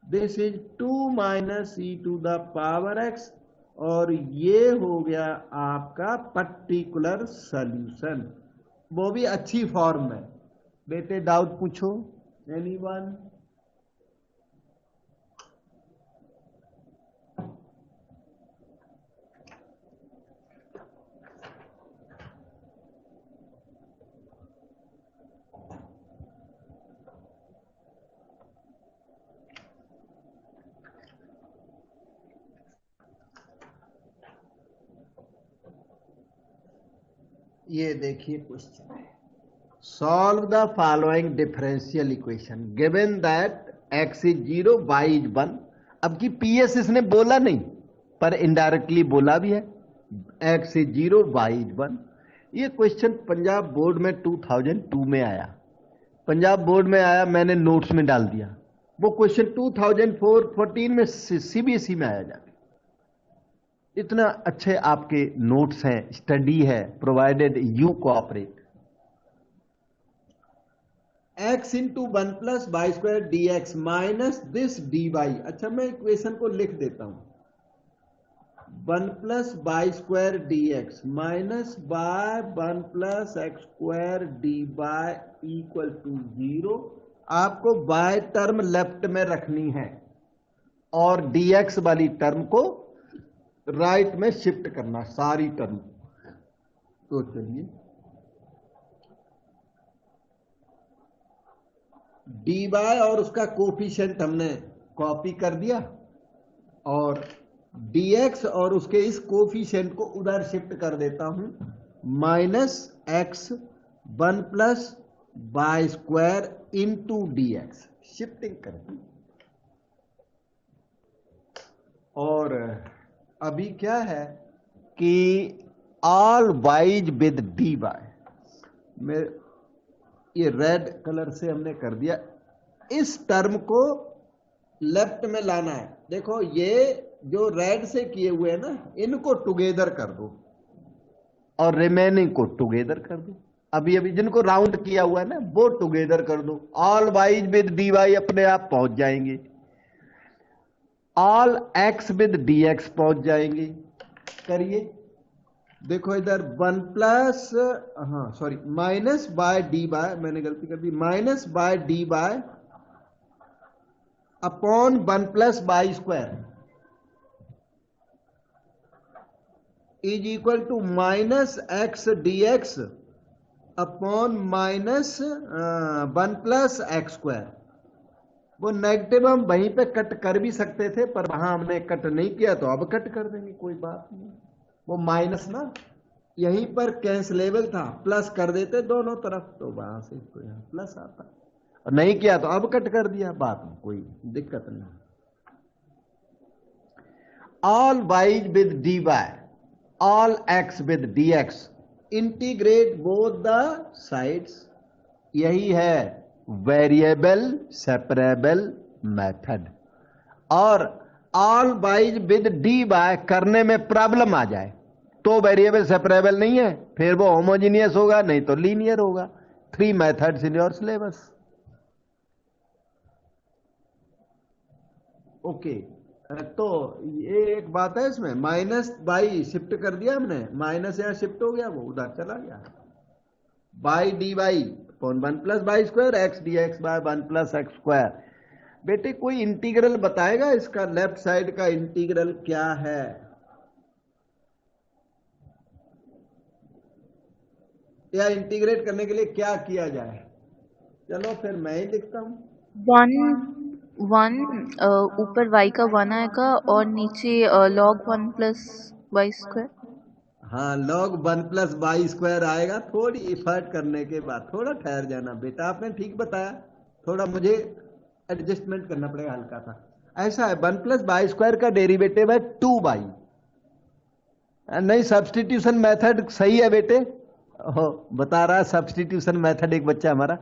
this is 2 minus e to the power x, और ये हो गया आपका पर्टिकुलर सॉल्यूशन, वो भी अच्छी फॉर्म में। बेटे डाउट पूछो, एनीवन? ये देखिए क्वेश्चन है, solve the following differential equation given that x is 0 y is 1। अब की PS इसने बोला नहीं पर इनडायरेक्टली बोला भी है, x इज 0 y इज 1। ये क्वेश्चन पंजाब बोर्ड में 2002 में आया, पंजाब बोर्ड में आया, मैंने नोट्स में डाल दिया। वो क्वेश्चन 2014 में CBSE में आया जाके। इतना अच्छे आपके नोट्स हैं, स्टडी है, provided you cooperate. x into 1 plus y square d x minus this d y. अच्छा, मैं इक्वेशन को लिख देता हूं, 1 plus y square d x minus by 1 plus x square d y equal to 0। आपको y टर्म लेफ्ट में रखनी है और dx वाली टर्म को राइट में शिफ्ट करना, सारी टर्म। तो चलिए, डी वाई और उसका कोफिशिएंट हमने कॉपी कर दिया और dx और उसके इस कोफिशिएंट को उधर शिफ्ट कर देता हूं, -x 1 plus y square into d x, shifting कर दी। और अभी क्या है कि all wise with D y में, ये रेड कलर से हमने कर दिया, इस टर्म को लेफ्ट में लाना है। देखो ये जो रेड से किए हुए हैं ना, इनको टुगेदर कर दो और रिमेनिंग को टुगेदर कर दो। अभी अभी जिनको राउंड किया हुआ है ना, वो टुगेदर कर दो। All wise with D y अपने आप पहुंच जाएंगे, all x with d x पहुंच जाएंगे। करिए, देखो इधर 1 प्लस, हाँ sorry, minus by d by, मैंने गलती कर दी, minus by d bye upon 1 plus by square is equal to minus x d x upon minus 1 plus x square. वो नेगेटिव हम वहीं पे कट कर भी सकते थे, पर वहां हमने कट नहीं किया तो अब कट कर देंगे, कोई बात नहीं। वो माइनस ना यहीं पर कैंसलेबल था, प्लस कर देते दोनों तरफ तो वहां से तो यहां प्लस आता, और नहीं किया तो अब कट कर दिया, बात में कोई दिक्कत नहीं। All wise with D y, all x with d x, integrate both the sides, यही है वेरिएबल सेपरेबल मेथड। और ऑल वाइज विद डी वाई करने में प्रॉब्लम आ जाए तो वेरिएबल सेपरेबल नहीं है, फिर वो होमोजीनियस होगा, नहीं तो लीनियर होगा। 3 methods in your syllabus. Okay, तो ये एक बात है इसमें, माइनस बाई शिफ्ट कर दिया हमने, माइनस यहां शिफ्ट हो गया, वो उधर चला गया। Y d y upon 1 plus y square x d x by 1 plus x square. बेटे कोई इंटीग्रल बताएगा इसका, लेफ्ट साइड का इंटीग्रल क्या है? या इंटीग्रेट करने के लिए क्या किया जाए? चलो फिर मैं ही लिखता हूं। 1 ऊपर y का 1 आएगा और नीचे log 1 प्लस वाई स्क्वायर। हाँ, log 1 प्लस वाई स्क्वायर आएगा। थोड़ी इफर्ट करने के बाद, थोड़ा ठहर जाना बेटा, आपने ठीक बताया, थोड़ा मुझे एडजस्टमेंट करना पड़ेगा हल्का सा। ऐसा है, 1 प्लस वाई स्क्वायर का डेरिवेटिव है 2y। नहीं, सब्सटीट्यूशन मेथड सही है बेटे, बता रहा सब्सटीट्यूशन मेथड एक बच्चा हमारा,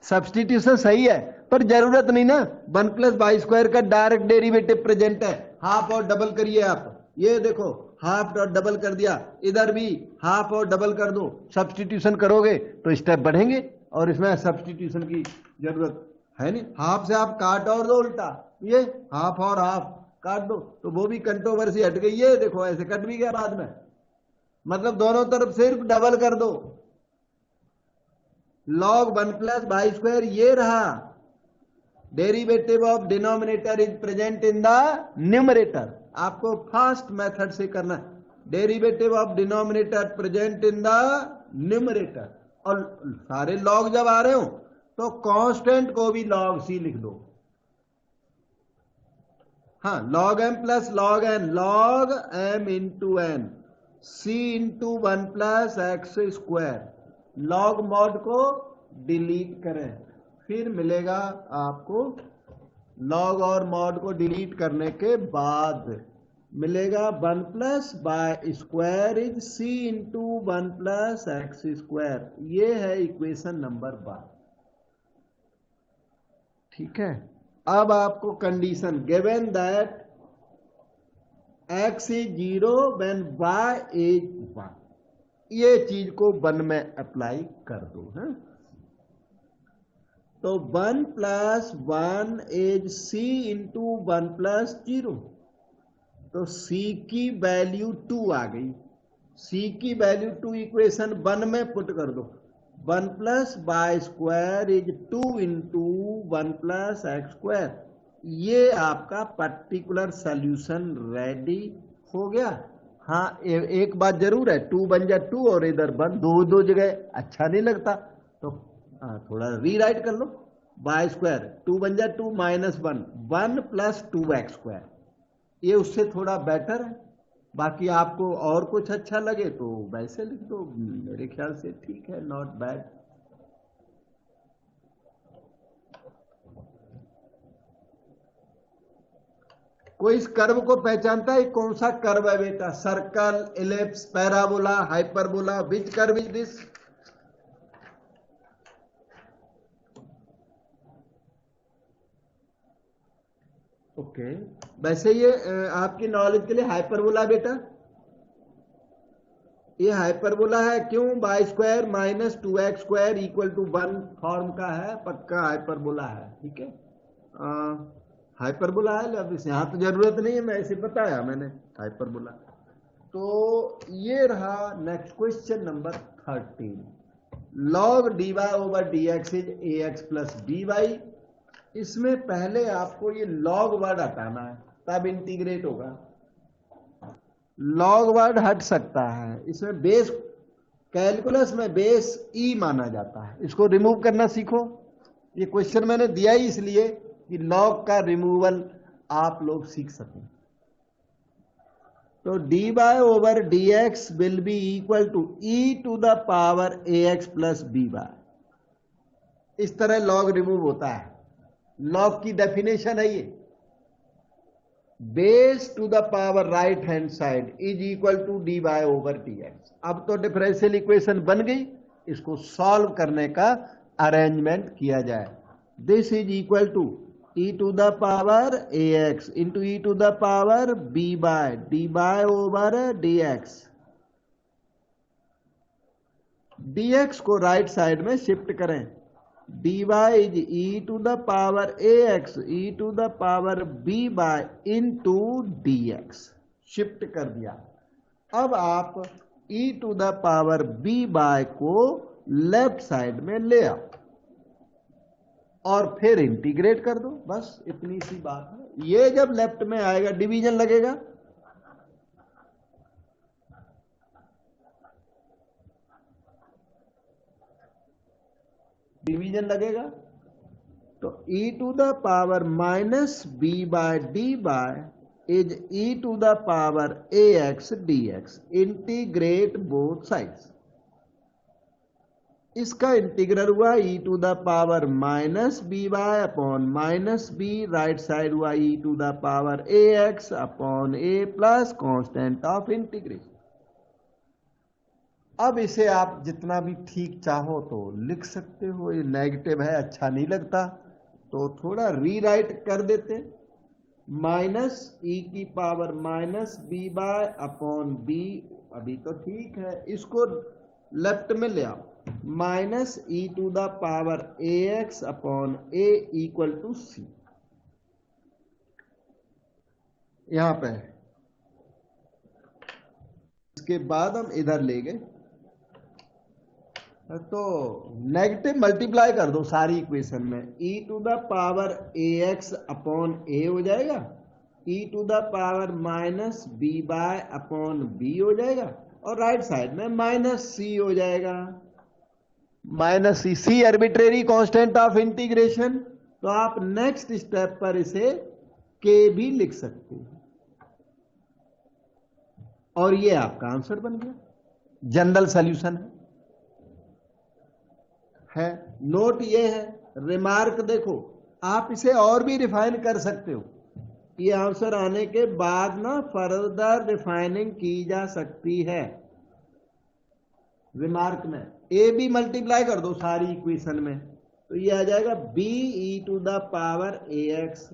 सब्सटीट्यूशन सही है, पर जरूरत नहीं ना। 1 प्लस वाई स्क्वायर का डायरेक्ट डेरिवेटिव प्रेजेंट है, हाफ और डबल करिए आप, ये देखो हाफ और डबल कर दिया, इधर भी हाफ और डबल कर दो, सब्सटीट्यूशन करोगे तो स्टेप बढ़ेंगे, और इसमें सब्सटीट्यूशन की जरूरत है नहीं। हाफ से आप काट और दो उल्टा, ये हाफ और हाफ काट दो, तो वो भी कंट्रोवर्सी हट गई। ये देखो ऐसे कट भी गया बाद में, मतलब दोनों तरफ सिर्फ डबल कर दो। log 1 प्लस वाई स्क्वायर ये रहा, derivative of denominator is present in the numerator. आपको फास्ट मेथड से करना है, derivative of denominator present in the numerator. और सारे log जब आ रहे हो तो कांस्टेंट को भी log c लिख दो। हाँ, log m plus log n, log m into n, c into 1 plus x square. Log mod को डिलीट करें, फिर मिलेगा आपको, लॉग और मॉड को डिलीट करने के बाद मिलेगा 1 plus by square is c into 1 plus x square. ये है इक्वेशन नंबर 1। ठीक है, अब आपको condition given that x is 0 when y is 1, ये चीज को 1 में अप्लाई कर दो। है तो 1 plus 1 is c into 1 plus 0, तो c की वैल्यू 2 आ गई, c की वैल्यू 2 इक्वेशन 1 में पुट कर दो। 1 plus y square is 2 into 1 plus x square. ये आपका पर्टिकुलर सॉल्यूशन रेडी हो गया। हाँ, एक बात जरूर है, 2 बन जा 2 और इधर 1, दो जगह अच्छा नहीं लगता, तो थोड़ा रीराइट कर लो। वाई स्क्वायर 2 बन जा 2 माइनस 1, 1 प्लस 2 एक्स स्क्वायर, ये उससे थोड़ा बेटर है। बाकी आपको और कुछ अच्छा लगे तो वैसे लिख दो, मेरे ख्याल से ठीक है, नॉट बैड। कोई इस कर्व को पहचानता है? कौन सा कर्व है बेटा? Circle, ellipse, parabola, hyperbola, which curve is this? Okay, वैसे ये आपकी नॉलेज के लिए हाइपरबोला बेटा, ये हाइपरबोला है। क्यों? Y square minus 2x square equal to 1 form का है, पक्का हाइपरबोला है। ठीक है, हाइपरबोला है। अब यहां तो जरूरत नहीं है, मैं ऐसे बताया मैंने हाइपरबोला। तो ये रहा next question number 13। log dy over dx is ax plus by। इसमें पहले आपको ये log वर्ड हटाना है, तब इंटीग्रेट होगा। log वर्ड हट सकता है, इसमें बेस, कैलकुलस में बेस ई माना जाता है, इसको रिमूव करना सीखो। ये क्वेश्चन मैंने दिया ही इसलिए कि log का रिमूवल आप लोग सीख सकें। तो dy over dx will be equal to e to the power ax plus by। इस तरह log रिमूव होता है। log की डेफिनेशन है ये, base to the power right hand side is equal to dy over dx। अब तो डिफरेंशियल इक्वेशन बन गई, इसको सॉल्व करने का अरेंजमेंट किया जाए। This is equal to e to the power ax into e to the power by dy over dx। dx को राइट साइड में शिफ्ट करें, dy is e to the power ax e to the power b by into dx, shift कर दिया। अब आप e to the power b by को लेफ्ट साइड में ले आओ और फिर इंटीग्रेट कर दो, बस इतनी सी बात है। ये जब लेफ्ट में आएगा डिवीजन लगेगा, डिवीजन लगेगा, तो e to the power minus b by d y is e to the power ax dx, integrate both sides. इसका इंटीग्रल हुआ e to the power minus b bye upon minus b, right side हुआ e to the power ax upon a plus constant of integration. अब इसे आप जितना भी ठीक चाहो तो लिख सकते हो, ये नेगेटिव है अच्छा नहीं लगता तो थोड़ा रीराइट कर देते, माइनस ई की power minus b bye upon b, अभी तो ठीक है, इसको लेफ्ट में ले आओ, minus e to the power a x upon a equal to c, यहां पे है। इसके बाद हम इधर ले गए तो नेगेटिव मल्टीप्लाई कर दो सारी इक्वेशन में, e to the power a x upon a हो जाएगा, e to the power minus b bye upon b हो जाएगा, और राइट साइड में माइनस सी हो जाएगा, minus c, c arbitrary constant of integration. तो आप नेक्स्ट स्टेप पर इसे के भी लिख सकते हैं, और ये आपका आंसर बन गया, जनरल सॉल्यूशन है। नोट ये है, रिमार्क देखो, आप इसे और भी रिफाइन कर सकते हो, ये आंसर आने के बाद ना फर्दर रिफाइनिंग की जा सकती है। रिमार्क में ए बी मल्टीप्लाई कर दो सारी इक्वेशन में, तो ये आ जाएगा b e to the power a x,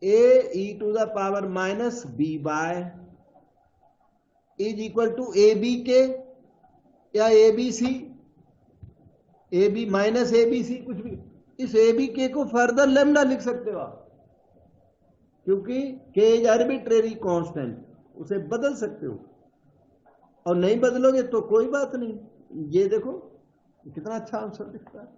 a e to the power minus b y is equal to a b के या a b c, a b minus a b c, कुछ भी, इस ए बी के को फर्दर लेमडा लिख सकते हो आप, क्योंकि के इज आर्बिट्रेरी कांस्टेंट, उसे बदल सकते हो, और नहीं बदलोगे तो कोई बात नहीं। ये देखो कितना अच्छा आंसर दिखता है।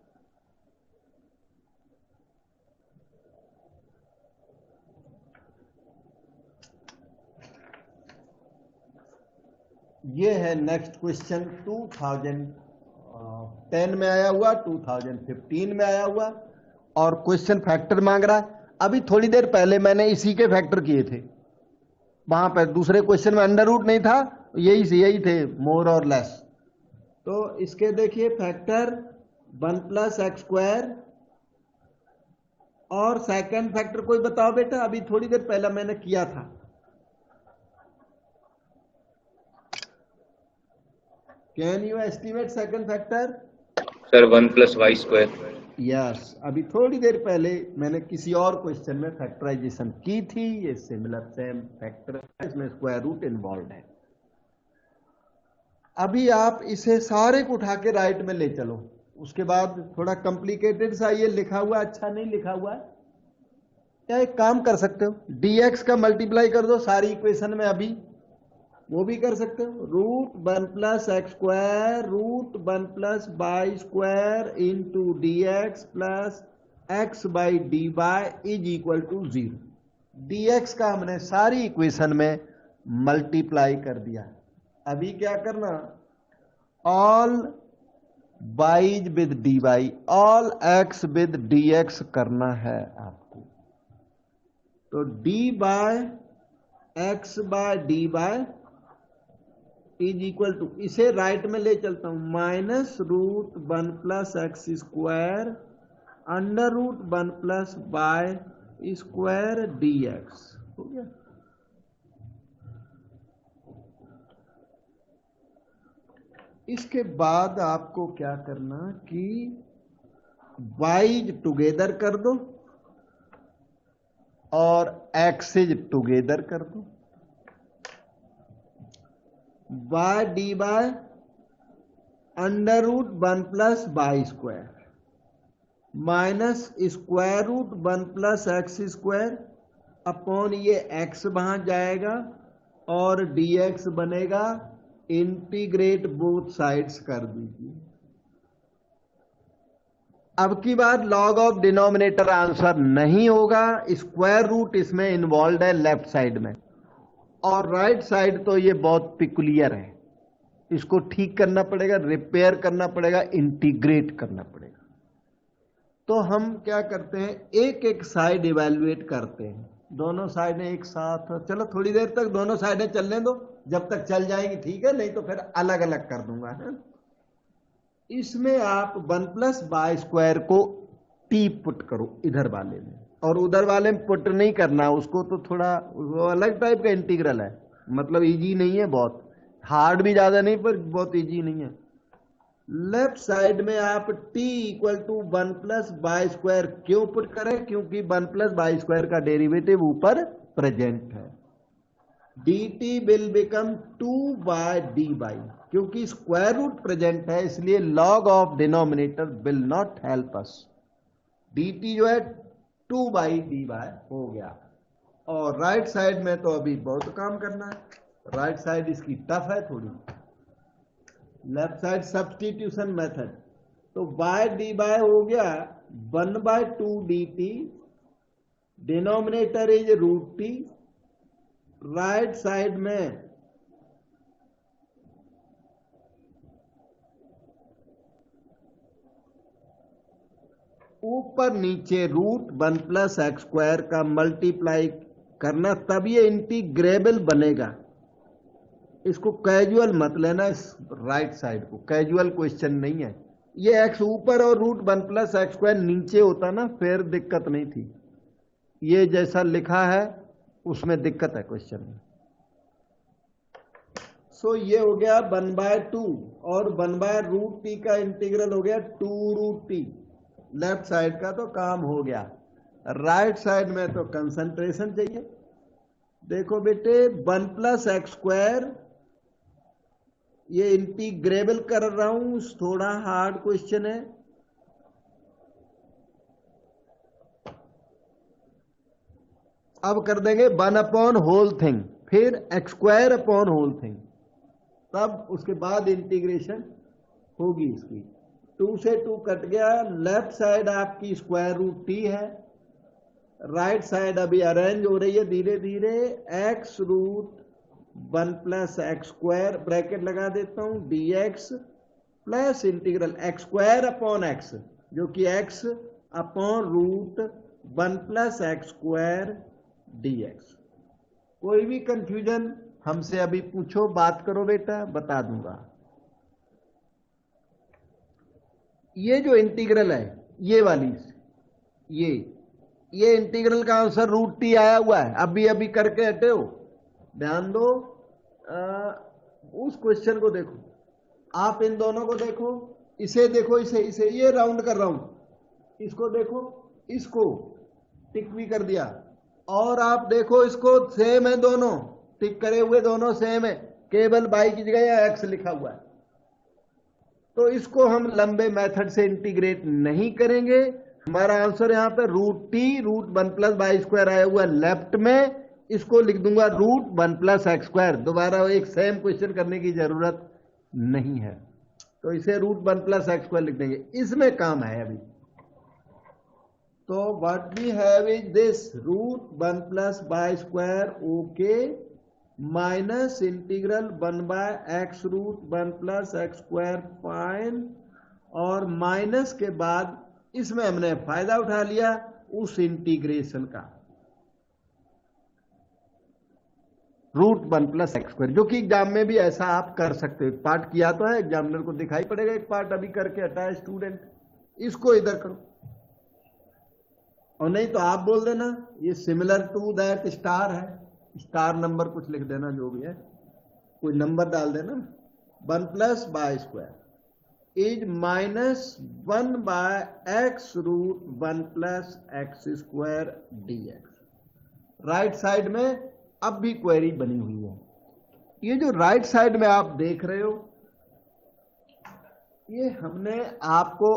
ये है नेक्स्ट क्वेश्चन 2010 में आया हुआ, 2015 में आया हुआ, और क्वेश्चन फैक्टर मांग रहा है। अभी थोड़ी देर पहले मैंने इसी के फैक्टर किए थे, वहां पर दूसरे क्वेश्चन में अंडर रूट नहीं था, यही थे मोर और लेस। तो इसके देखिए फैक्टर 1 प्लस एक्स स्क्वायर, और सेकंड फैक्टर कोई बताओ बेटा, अभी थोड़ी देर पहले मैंने किया था। Can you estimate second factor? Sir 1 plus y square. Yes, अभी थोड़ी देर पहले मैंने किसी और क्वेश्चन में फैक्टराइजेशन की थी, ये सिमिलर सेम फैक्टर है, इसमें स्क्वायर रूट इन्वॉल्व है। अभी आप इसे सारे को उठा के राइट में ले चलो, उसके बाद थोड़ा कॉम्प्लिकेटेड सा ये लिखा हुआ अच्छा नहीं लिखा हुआ है, या एक काम कर सकते हो, dx का मल्टीप्लाई कर दो सारी इक्वेशन में, अभी वो भी कर सकते हो, root 1 plus x square root 1 plus y square into d x plus x y d y is equal to 0। D x का हमने सारी इक्वेशन में मल्टीप्लाई कर दिया। अभी क्या करना, all wise with D y, all x with d x करना है आपको। तो d y x y d y is equal to, इसे राइट में ले चलता हूं, minus root 1 plus x square under root 1 plus y square d x, हो गया। इसके बाद आपको क्या करना कि वाइज टुगेदर कर दो और एक्सिज टुगेदर कर दो, y d y under root 1 plus y square minus square root 1 plus x square upon ये x वहां जाएगा और dx बनेगा, इंटीग्रेट बोथ साइड्स कर दीजिए। अब की बार लॉग ऑफ डिनोमिनेटर आंसर नहीं होगा, स्क्वायर रूट इसमें इन्वॉल्व है लेफ्ट साइड में, और राइट साइड तो ये बहुत पिकुलियर है, इसको ठीक करना पड़ेगा, रिपेयर करना पड़ेगा, इंटीग्रेट करना पड़ेगा। तो हम क्या करते हैं, एक एक साइड इवैल्यूएट करते हैं, दोनों साइडें एक साथ। चलो थोड़ी देर तक दोनों साइडें चलने दो, जब तक चल जाएंगी ठीक है, नहीं तो फिर अलग अलग कर दूंगा है। इसमें आप 1 प्लस वाई स्क्वायर को टी पुट करो इधर वाले में, और उधर वाले में पुट नहीं करना उसको, तो थोड़ा वो अलग टाइप का इंटीग्रल है, मतलब इजी नहीं है, बहुत हार्ड भी ज्यादा नहीं पर बहुत इजी नहीं है। लेफ्ट साइड में आप t equal to 1 plus y square क्यों पुट करें, क्योंकि 1 प्लस वाई स्क्वायर का डेरिवेटिव ऊपर प्रेजेंट है। dt will become 2y dy, क्योंकि स्क्वायर रूट प्रेजेंट है इसलिए log of denominator will not help us. dt जो है 2y dy हो गया। और राइट साइड में तो अभी बहुत काम करना है, राइट साइड इसकी टफ है थोड़ी, लेफ्ट साइड सब्स्टिट्यूशन मेथड। तो y dy हो गया 1/2 dt, denominator is root t, right side में ऊपर नीचे रूट 1 प्लस एक्स स्क्वायर का मल्टीप्लाई करना, तब ये इंटीग्रेबल बनेगा। इसको कैजुअल मत लेना, इस राइट साइड को कैजुअल क्वेश्चन नहीं है। ये x ऊपर और रूट 1 प्लस एक्स स्क्वायर नीचे होता ना, फिर दिक्कत नहीं थी, ये जैसा लिखा है उसमें दिक्कत है क्वेश्चन में। सो ये हो गया 1/2 और 1/रूट t का इंटीग्रल हो गया 2 रूट t। लेफ्ट साइड का तो काम हो गया, राइट साइड में तो कंसंट्रेशन चाहिए। देखो बेटे 1 प्लस एक्स स्क्वायर ये इंटीग्रेबल कर रहा हूं, थोड़ा हार्ड क्वेश्चन है। अब कर देंगे 1 अपॉन होल थिंग, फिर x square upon whole thing, तब उसके बाद इंटीग्रेशन होगी इसकी। 2 से 2 कट गया, लेफ्ट साइड आपकी स्क्वायर रूट t है, राइट साइड अभी अरेंज हो रही है धीरे धीरे, x root 1 plus x square bracket लगा देता हूं dx प्लस integral x square upon x, जो कि x upon root 1 plus x square dx। कोई भी कंफ्यूजन हमसे अभी पूछो, बात करो बेटा, बता दूंगा। ये जो इंटीग्रल है ये वाली, ये इंटीग्रल का आंसर रूट t आया हुआ है, अभी अभी करके हटे हो, ध्यान दो। उस क्वेश्चन को देखो, आप इन दोनों को देखो, इसे देखो, इसे ये राउंड कर रहा हूं, इसको देखो, इसको टिक भी कर दिया, और आप देखो इसको सेम है, दोनों टिक करे हुए दोनों सेम है, केवल y की जगह x लिखा हुआ है। तो इसको हम लंबे मेथड से इंटीग्रेट नहीं करेंगे, हमारा आंसर यहां पे root t root 1 plus y square आया हुआ लेफ्ट में, इसको लिख दूंगा रूट 1 प्लस एक्स स्क्वायर। दोबारा एक सेम क्वेश्चन करने की जरूरत नहीं है, तो इसे रूट 1 प्लस एक्स स्क्वायर लिख देंगे, इसमें काम है अभी। तो what we have is this root 1 plus y square okay minus integral 1/x root 1 plus x square fine, और माइनस के बाद इसमें हमने फायदा उठा लिया उस इंटीग्रेशन का, रूट 1 प्लस एक्स स्क्वायर, जो कि एग्जाम में भी ऐसा आप कर सकते हो। पार्ट किया तो है, एग्जामिनर को दिखाई पड़ेगा, एक पार्ट अभी करके हटाया स्टूडेंट, इसको इधर करो, और नहीं तो आप बोल देना ये सिमिलर टू दैट स्टार है, स्टार नंबर कुछ लिख देना, जो भी है कोई नंबर डाल देना। 1 plus y square is minus 1/x root 1 plus x square dx। Right side में अब भी क्वेरी बनी हुई है। ये जो राइट साइड में आप देख रहे हो, ये हमने आपको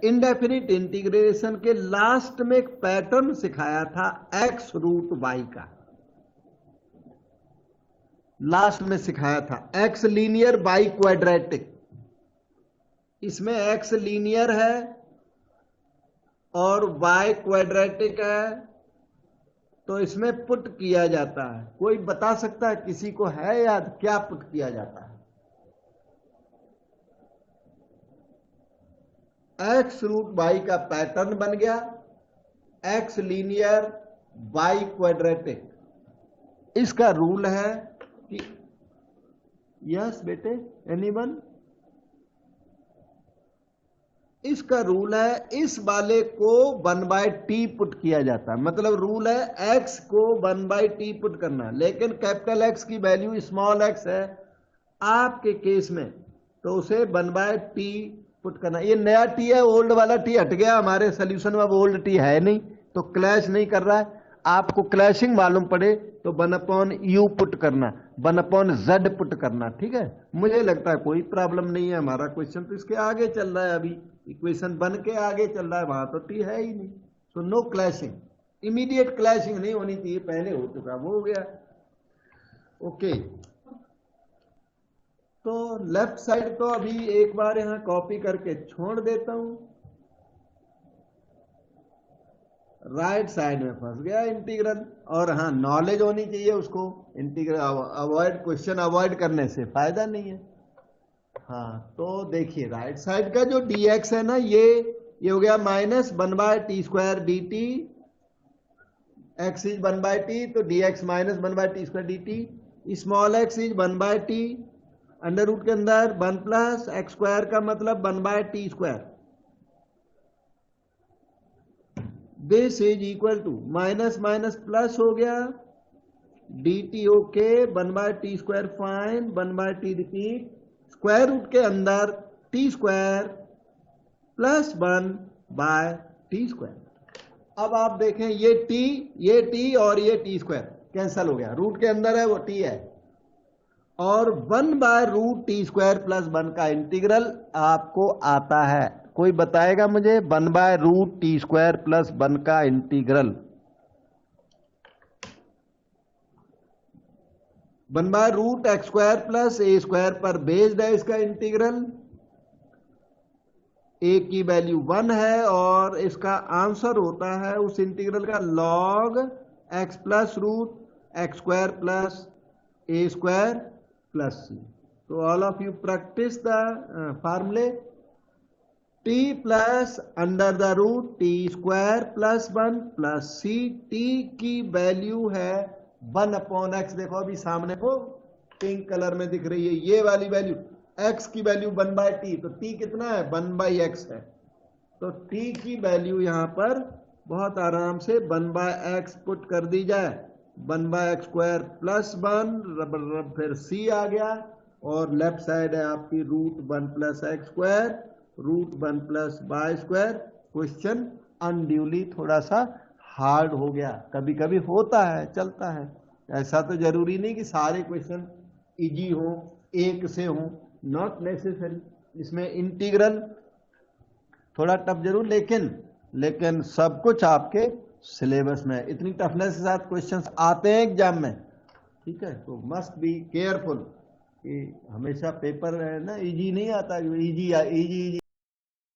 इनडेफिनिट इंटीग्रेशन के लास्ट में एक पैटर्न सिखाया था एक्स रूट वाई का, लास्ट में सिखाया था एक्स लीनियर बाई क्वाड्रेटिक। इसमें एक्स लीनियर है और वाई क्वाड्रेटिक है, तो इसमें पुट किया जाता है। कोई बता सकता है, किसी को है याद क्या पुट किया जाता है? एक्स रूट वाई का पैटर्न बन गया एक्स लीनियर वाई क्वाड्रेटिक। इसका रूल है कि यस बेटे एनीवन, इसका रूल है इस वाले को 1/t पुट किया जाता है। मतलब रूल है x को 1/t पुट करना, लेकिन कैपिटल X की वैल्यू स्मॉल x है आपके केस में, तो उसे 1/t पुट करना। ये नया t है, ओल्ड वाला t हट गया हमारे सोल्यूशन में, अब ओल्ड t है नहीं, तो क्लैश नहीं कर रहा है। आपको क्लैशिंग मालूम पड़े तो 1/u पुट करना, 1/z पुट करना, ठीक है। मुझे लगता है कोई प्रॉब्लम नहीं है। हमारा क्वेश्चन तो इसके आगे चल रहा है, अभी इक्वेशन बन के आगे चल रहा है, वहां तो t है ही नहीं। So no clashing, immediate clashing नहीं होनी चाहिए, पहले हो चुका वो हो गया। ओके, तो लेफ्ट साइड तो अभी एक बार यहां कॉपी करके छोड़ देता हूं, राइट साइड में फंस गया इंटीग्रल। और हाँ, नॉलेज होनी चाहिए उसको, इंटीग्रल अवॉइड, क्वेश्चन अवॉइड करने से फायदा नहीं है। हाँ, तो देखिए राइट साइड का जो dx है ना, ये हो गया -1/t² dt, x is 1/t, तो dx -1/t² dt, small x is 1/t, under root के अंदर 1 + x² का मतलब 1/t²। This is equal to minus minus plus हो गया, dt okay, 1/t² fine, 1/t repeat, square root के अंदर t² + 1/t²। अब आप देखें ये t और ये t² कैंसल हो गया, रूट के अंदर है वो t है, और 1/√t² + 1 का इंटीग्रल आपको आता है। कोई बताएगा मुझे 1/√t² + 1 का इंटीग्रल? 1/√x² + a² पर बेस्ड है इसका इंटीग्रल। a की वैल्यू 1 है और इसका आंसर होता है उस इंटीग्रल का log x + √x² + a² + c। तो all of you practice the फार्मूले, t + √t² + 1 + c। t की वैल्यू है 1/x, देखो अभी सामने को पिंक कलर में दिख रही है ये वाली वैल्यू, x की वैल्यू 1/t, तो t कितना है 1/x है, तो t की वैल्यू यहां पर बहुत आराम से 1/x पुट कर दी जाए, 1/x² + 1, फिर c आ गया, और लेफ्ट साइड है आपकी √1 + x², √1 + y²। क्वेश्चन अनड्यूली थोड़ा सा हार्ड हो गया, कभी कभी होता है, चलता है, ऐसा तो जरूरी नहीं कि सारे क्वेश्चन इजी हो, एक से हो, नॉट नेसेसरी। इसमें इंटीग्रल थोड़ा टफ जरूर, लेकिन सब कुछ आपके सिलेबस में, इतनी टफनेस के साथ क्वेश्चंस आते हैं एग्जाम में, ठीक है। तो मस्ट बी केयरफुल कि हमेशा पेपर है ना इजी नहीं आता, इजी